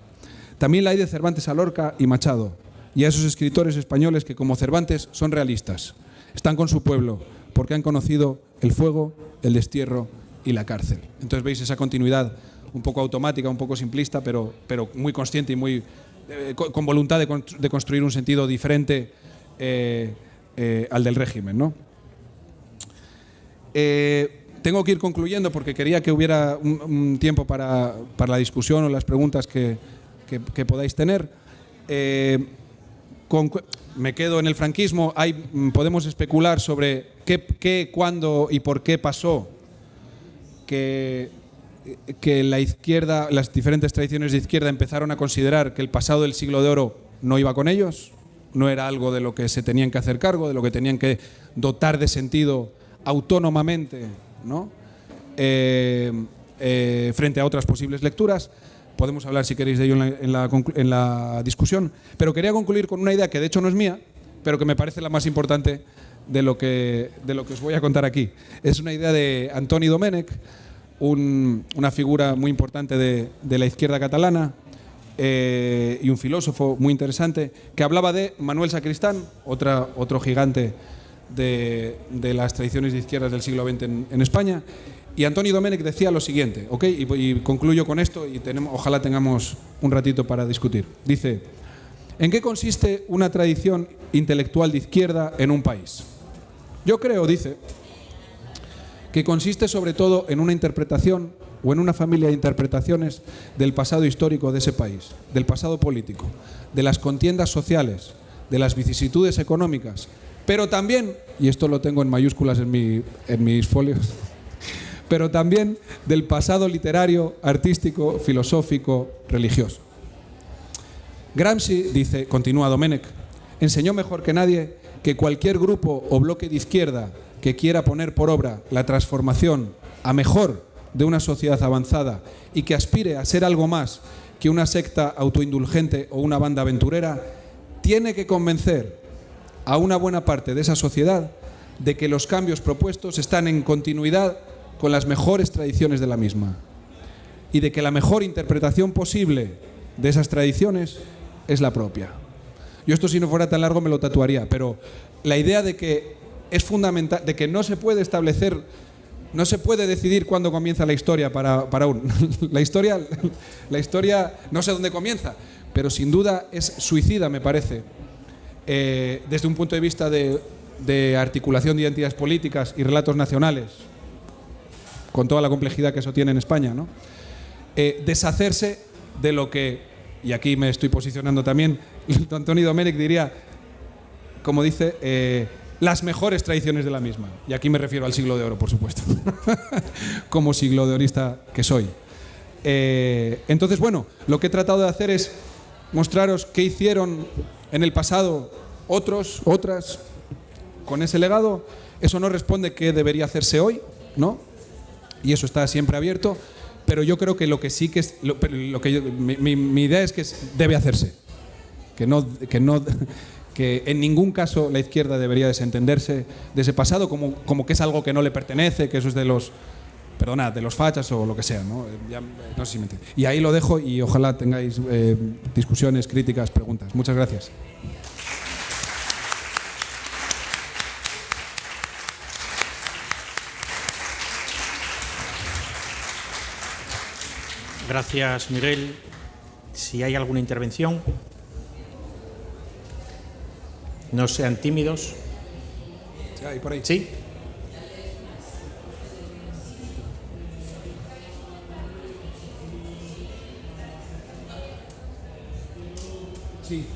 También la hay de Cervantes a Lorca y Machado, y a esos escritores españoles que, como Cervantes, son realistas. Están con su pueblo, porque han conocido el fuego, el destierro y la cárcel. Entonces veis esa continuidad un poco automática, un poco simplista, pero muy consciente y muy con voluntad de construir un sentido diferente al del régimen, ¿no? Tengo que ir concluyendo porque quería que hubiera un tiempo para la discusión o las preguntas que podáis tener. Me quedo en el franquismo. Podemos especular sobre qué, cuándo y por qué pasó que la izquierda, las diferentes tradiciones de izquierda empezaron a considerar que el pasado del siglo de oro no iba con ellos, no era algo de lo que se tenían que hacer cargo, de lo que tenían que dotar de sentido autónomamente, ¿no? Frente a otras posibles lecturas. Podemos hablar, si queréis, de ello en la discusión. Pero quería concluir con una idea que de hecho no es mía, pero que me parece la más importante de lo que os voy a contar aquí. Es una idea de Antoni Domènech, una figura muy importante de la izquierda catalana y un filósofo muy interesante, que hablaba de Manuel Sacristán, otro gigante de las tradiciones de izquierdas del siglo XX en España. Y Antoni Domènech decía lo siguiente, ¿ok? Y concluyo con esto y ojalá tengamos un ratito para discutir. Dice: ¿en qué consiste una tradición intelectual de izquierda en un país? Yo creo, dice, que consiste sobre todo en una interpretación o en una familia de interpretaciones del pasado histórico de ese país, del pasado político, de las contiendas sociales, de las vicisitudes económicas, pero también, y esto lo tengo en mayúsculas en mis folios, pero también del pasado literario, artístico, filosófico, religioso. Gramsci, dice, continúa Domènech, enseñó mejor que nadie que cualquier grupo o bloque de izquierda que quiera poner por obra la transformación a mejor de una sociedad avanzada y que aspire a ser algo más que una secta autoindulgente o una banda aventurera, tiene que convencer a una buena parte de esa sociedad de que los cambios propuestos están en continuidad con las mejores tradiciones de la misma y de que la mejor interpretación posible de esas tradiciones es la propia. Yo esto, si no fuera tan largo, me lo tatuaría, pero la idea de que es fundamental, de que no se puede establecer, no se puede decidir cuándo comienza la historia para un... La historia no sé dónde comienza, pero sin duda es suicida, me parece, desde un punto de vista de articulación de identidades políticas y relatos nacionales, con toda la complejidad que eso tiene en España, ¿no? Deshacerse de lo que, y aquí me estoy posicionando también, Antoni Domènech diría, como dice, las mejores tradiciones de la misma. Y aquí me refiero al siglo de oro, por supuesto, como siglo de orista que soy. Entonces, bueno, lo que he tratado de hacer es mostraros qué hicieron en el pasado otras, con ese legado. Eso no responde qué debería hacerse hoy, ¿no? Y eso está siempre abierto, pero yo creo que lo que sí que es, mi idea es que debe hacerse, que en ningún caso la izquierda debería desentenderse de ese pasado como que es algo que no le pertenece, que eso es de los fachas o lo que sea, ¿no? No sé si me entiende. Y ahí lo dejo y ojalá tengáis discusiones, críticas, preguntas. Muchas gracias. Gracias, Miguel. Si hay alguna intervención, no sean tímidos. Sí, ahí por ahí. Sí. Sí.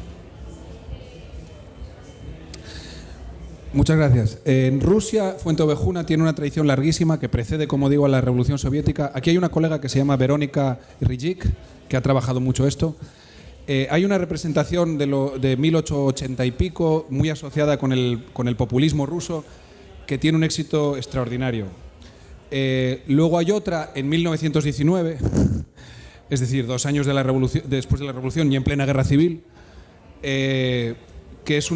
Muchas gracias. En Rusia, Fuenteovejuna tiene una tradición larguísima que precede, como digo, a la Revolución Soviética. Aquí hay una colega que se llama Verónica Rijik, que ha trabajado mucho esto. Hay una representación de 1880 y pico, muy asociada con el populismo ruso, que tiene un éxito extraordinario. Luego hay otra en 1919, es decir, 2 años después de la Revolución y en plena Guerra Civil, que es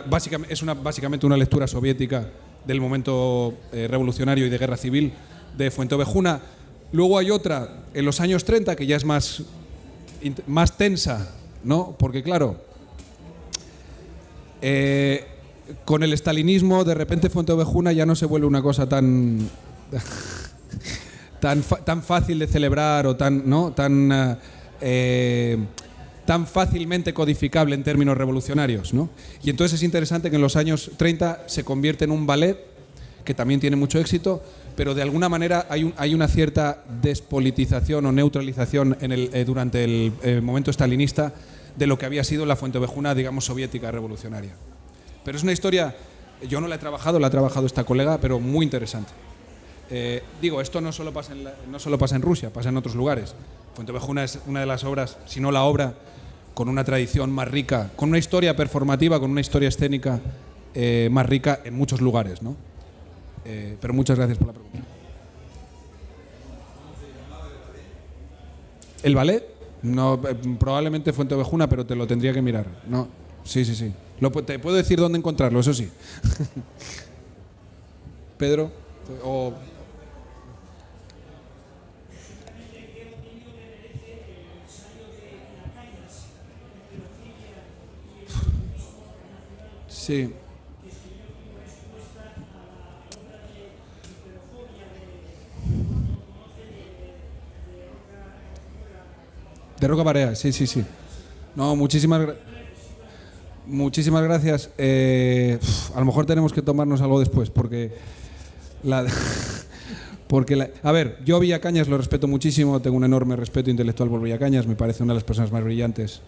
básicamente una lectura soviética del momento revolucionario y de guerra civil de Fuenteovejuna. Luego hay otra en los años 30 que ya es más tensa, ¿no? Porque claro, con el estalinismo de repente Fuenteovejuna ya no se vuelve una cosa tan fácil de celebrar o tan fácilmente codificable en términos revolucionarios, ¿no? Y entonces es interesante que en los años 30 se convierte en un ballet que también tiene mucho éxito, pero de alguna manera hay una cierta despolitización o neutralización durante el momento estalinista de lo que había sido la Fuenteovejuna, digamos, soviética revolucionaria. Pero es una historia, yo no la he trabajado esta colega, pero muy interesante. Esto no solo pasa en Rusia, pasa en otros lugares. Fuenteovejuna es una de las obras, si no la obra, con una tradición más rica, con una historia performativa, con una historia escénica más rica en muchos lugares, ¿no? Pero muchas gracias por la pregunta. ¿El ballet? No, probablemente Fuenteovejuna, pero te lo tendría que mirar. No, sí. Te puedo decir dónde encontrarlo, eso sí. Pedro, o... Sí. De Roca Barea, sí. No, muchísimas gracias. A lo mejor tenemos que tomarnos algo después, porque a ver, yo a Villacañas lo respeto muchísimo, tengo un enorme respeto intelectual por Villacañas, me parece una de las personas más brillantes,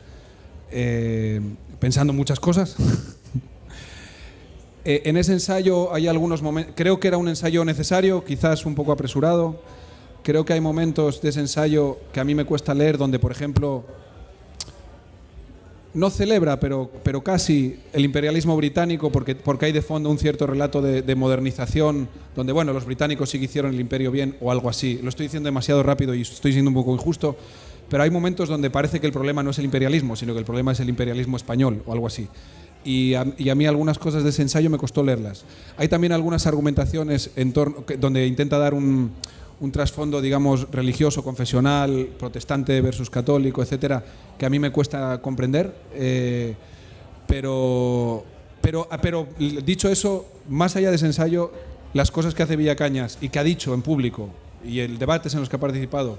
pensando muchas cosas. En ese ensayo hay algunos momentos, creo que era un ensayo necesario, quizás un poco apresurado. Creo que hay momentos de ese ensayo que a mí me cuesta leer, donde, por ejemplo, no celebra, pero casi el imperialismo británico, porque hay de fondo un cierto relato de modernización, donde, bueno, los británicos sí que hicieron el imperio bien o algo así. Lo estoy diciendo demasiado rápido y estoy siendo un poco injusto, pero hay momentos donde parece que el problema no es el imperialismo, sino que el problema es el imperialismo español o algo así. y a mí algunas cosas de ese ensayo me costó leerlas. Hay también algunas argumentaciones donde intenta dar un trasfondo, digamos, religioso, confesional, protestante versus católico, etcétera, que a mí me cuesta comprender. Pero dicho eso, más allá de ese ensayo, las cosas que hace Villacañas y que ha dicho en público y el debates en los que ha participado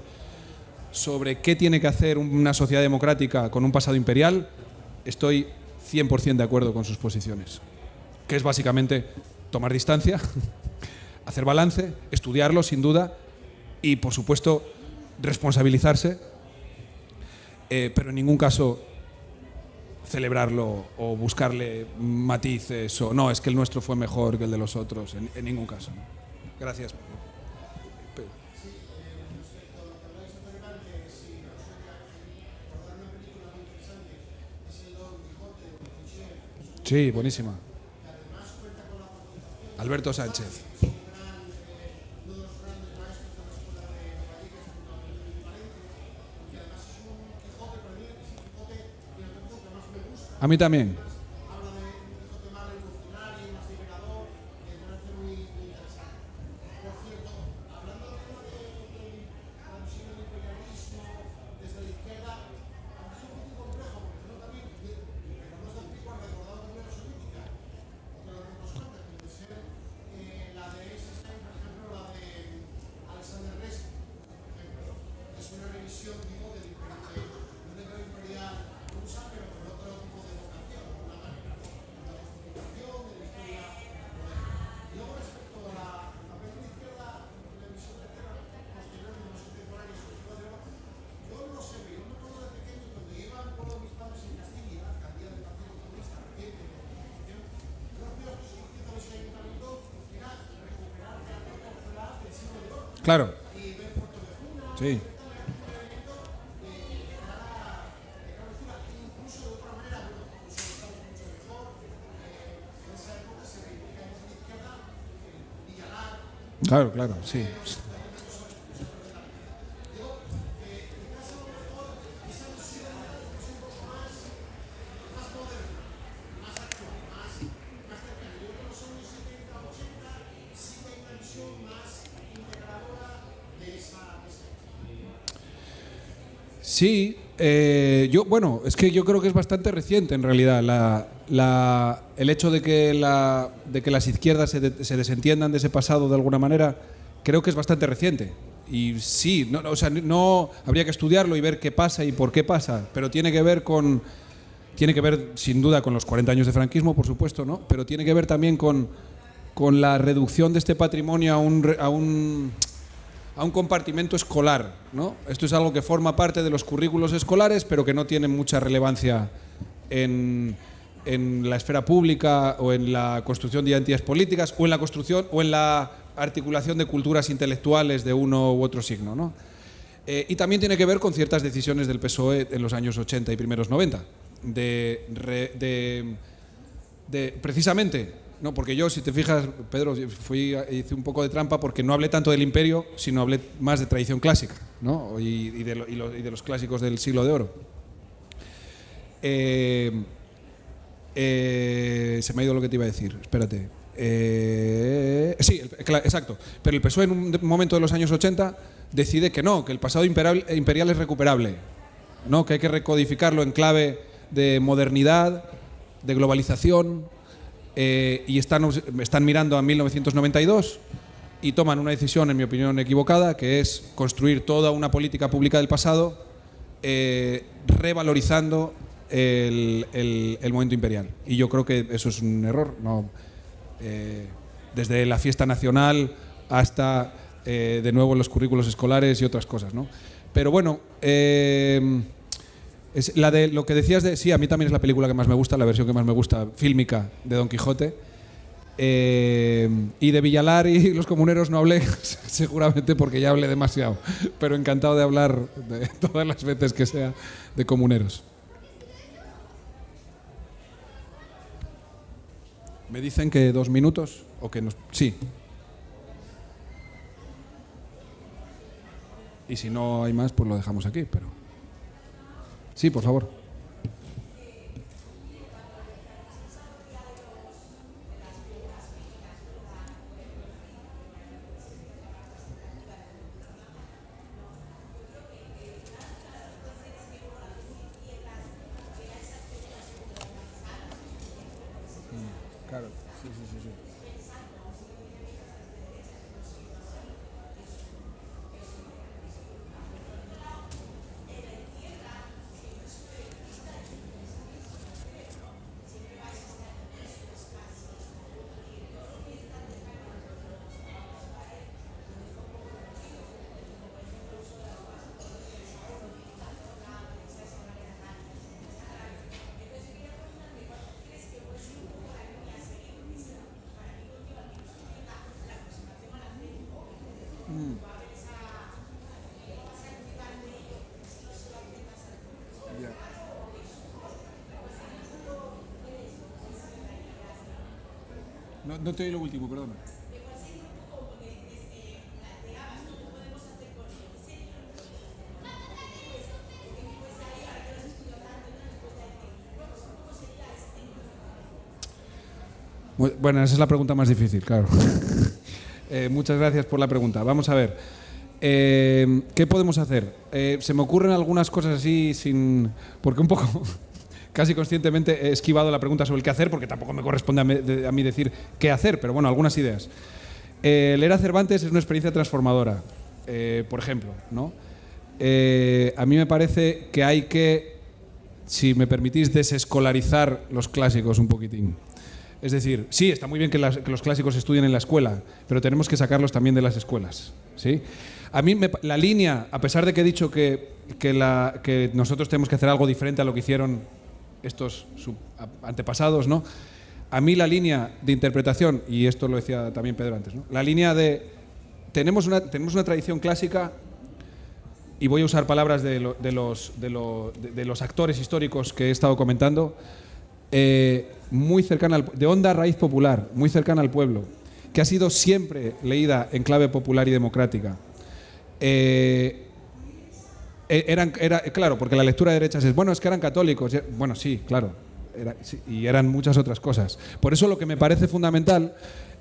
sobre qué tiene que hacer una sociedad democrática con un pasado imperial, estoy 100% de acuerdo con sus posiciones, que es básicamente tomar distancia, hacer balance, estudiarlo sin duda y, por supuesto, responsabilizarse, pero en ningún caso celebrarlo o buscarle matices o no, es que el nuestro fue mejor que el de los otros, en ningún caso. Gracias. Sí, buenísima. Alberto Sánchez. A mí también. Claro. Sí. Claro, claro, sí. Sí, es que yo creo que es bastante reciente en realidad el hecho de que las izquierdas se desentiendan de ese pasado de alguna manera, creo que es bastante reciente. Y sí, no habría que estudiarlo y ver qué pasa y por qué pasa, pero tiene que ver sin duda con los 40 años de franquismo, por supuesto, ¿no? Pero tiene que ver también con la reducción de este patrimonio a un compartimento escolar, ¿no? Esto es algo que forma parte de los currículos escolares, pero que no tiene mucha relevancia en la esfera pública o en la construcción de identidades políticas o en la construcción o en la articulación de culturas intelectuales de uno u otro signo, ¿no? Y también tiene que ver con ciertas decisiones del PSOE en los años 80 y primeros 90, precisamente. No, porque yo, si te fijas, Pedro, hice un poco de trampa porque no hablé tanto del imperio, sino hablé más de tradición clásica, ¿no? y de los clásicos del siglo de oro. Se me ha ido lo que te iba a decir, espérate. Sí, exacto. Pero el PSOE en un momento de los años 80 decide que no, que el pasado imperial es recuperable, ¿no? Que hay que recodificarlo en clave de modernidad, de globalización. Y están mirando a 1992 y toman una decisión, en mi opinión, equivocada, que es construir toda una política pública del pasado revalorizando el momento imperial. Y yo creo que eso es un error, ¿no? Desde la fiesta nacional hasta, de nuevo, los currículos escolares y otras cosas, ¿no? Pero bueno... Es la de lo que decías sí, a mí también es la película que más me gusta, la versión que más me gusta, fílmica, de Don Quijote. Y de Villalar y los comuneros no hablé, seguramente porque ya hablé demasiado, pero encantado de hablar de todas las veces que sea de comuneros. ¿Me dicen que 2 minutos? ¿O que nos... Sí. Y si no hay más, pues lo dejamos aquí, pero... Sí, por favor. No te oí lo último, perdona. Bueno, esa es la pregunta más difícil, claro. Muchas gracias por la pregunta. Vamos a ver. ¿Qué podemos hacer? Se me ocurren algunas cosas así porque un poco... Casi conscientemente he esquivado la pregunta sobre el qué hacer, porque tampoco me corresponde a mí decir qué hacer, pero bueno, algunas ideas. Leer a Cervantes es una experiencia transformadora, por ejemplo, ¿no? A mí me parece que hay que, si me permitís, desescolarizar los clásicos un poquitín. Es decir, sí, está muy bien que los clásicos se estudien en la escuela, pero tenemos que sacarlos también de las escuelas, ¿sí? A mí la línea, a pesar de que he dicho que nosotros tenemos que hacer algo diferente a lo que hicieron estos antepasados, ¿no? A mí la línea de interpretación, y esto lo decía también Pedro antes, ¿no? La línea de... Tenemos una tradición clásica, y voy a usar palabras de los actores históricos que he estado comentando, muy cercana, de honda raíz popular, muy cercana al pueblo, que ha sido siempre leída en clave popular y democrática. Claro, porque la lectura de derechas es, bueno, es que eran católicos. Bueno, sí, claro, y eran muchas otras cosas. Por eso lo que me parece fundamental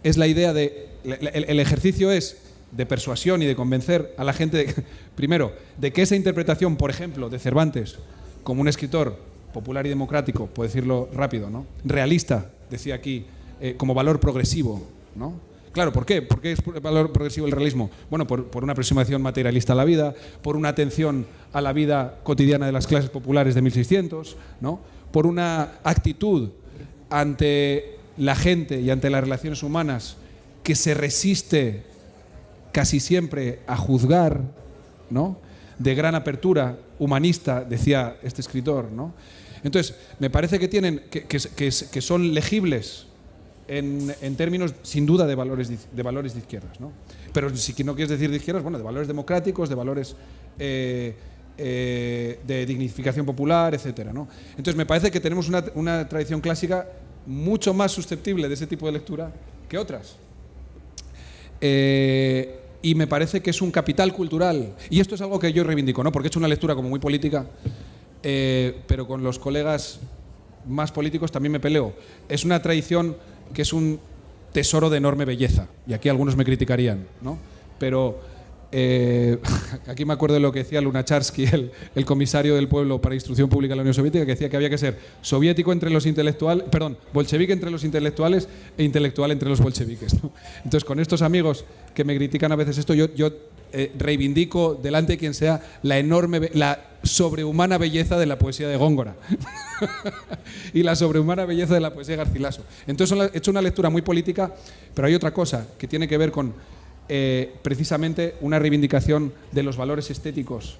es la idea de... El ejercicio es de persuasión y de convencer a la gente, primero, de que esa interpretación, por ejemplo, de Cervantes, como un escritor popular y democrático, puedo decirlo rápido, ¿no? Realista, decía aquí, como valor progresivo, ¿no? Claro, ¿por qué? ¿Por qué es valor progresivo el realismo? Bueno, por una aproximación materialista a la vida, por una atención a la vida cotidiana de las clases populares de 1600, ¿no? Por una actitud ante la gente y ante las relaciones humanas que se resiste casi siempre a juzgar, ¿no? De gran apertura humanista, decía este escritor, ¿no? Entonces, me parece que que son legibles en términos, sin duda, de valores de izquierdas, ¿no? Pero si no quieres decir de izquierdas, bueno, de valores democráticos, de valores de dignificación popular, etcétera, ¿no? Entonces, me parece que tenemos una tradición clásica mucho más susceptible de ese tipo de lectura que otras. Y me parece que es un capital cultural. Y esto es algo que yo reivindico, ¿no? Porque he hecho una lectura como muy política, pero con los colegas más políticos también me peleo. Es una tradición que es un tesoro de enorme belleza. Y aquí algunos me criticarían, ¿no? Pero aquí me acuerdo de lo que decía Lunacharsky, el comisario del pueblo para instrucción pública de la Unión Soviética, que decía que había que ser soviético entre los intelectuales, bolchevique entre los intelectuales e intelectual entre los bolcheviques, ¿no? Entonces, con estos amigos que me critican a veces esto, yo reivindico delante de quien sea la sobrehumana belleza de la poesía de Góngora y la sobrehumana belleza de la poesía de Garcilaso. Entonces he hecho una lectura muy política, pero hay otra cosa que tiene que ver con precisamente una reivindicación de los valores estéticos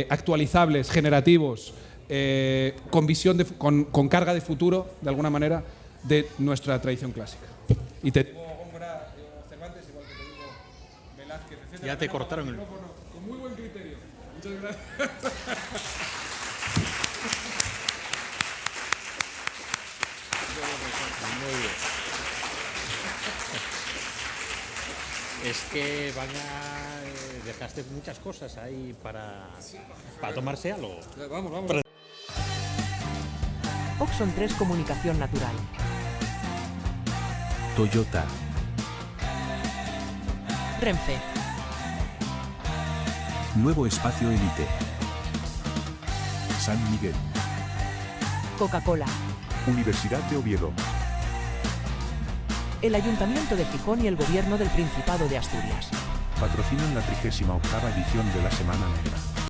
actualizables, generativos, con visión con carga de futuro, de alguna manera, de nuestra tradición clásica. Y Góngora, Cervantes, igual que te digo Velázquez, etcétera. Ya te cortaron el... Con muy buen criterio. Muchas gracias. Muy bien. Es que dejaste muchas cosas ahí para tomarse algo. Vamos. Oxon 3 Comunicación Natural. Toyota, Renfe. Nuevo Espacio Elite, San Miguel, Coca-Cola. Universidad de Oviedo, el Ayuntamiento de Gijón y el Gobierno del Principado de Asturias. Patrocinan la 38ª edición de la Semana Negra.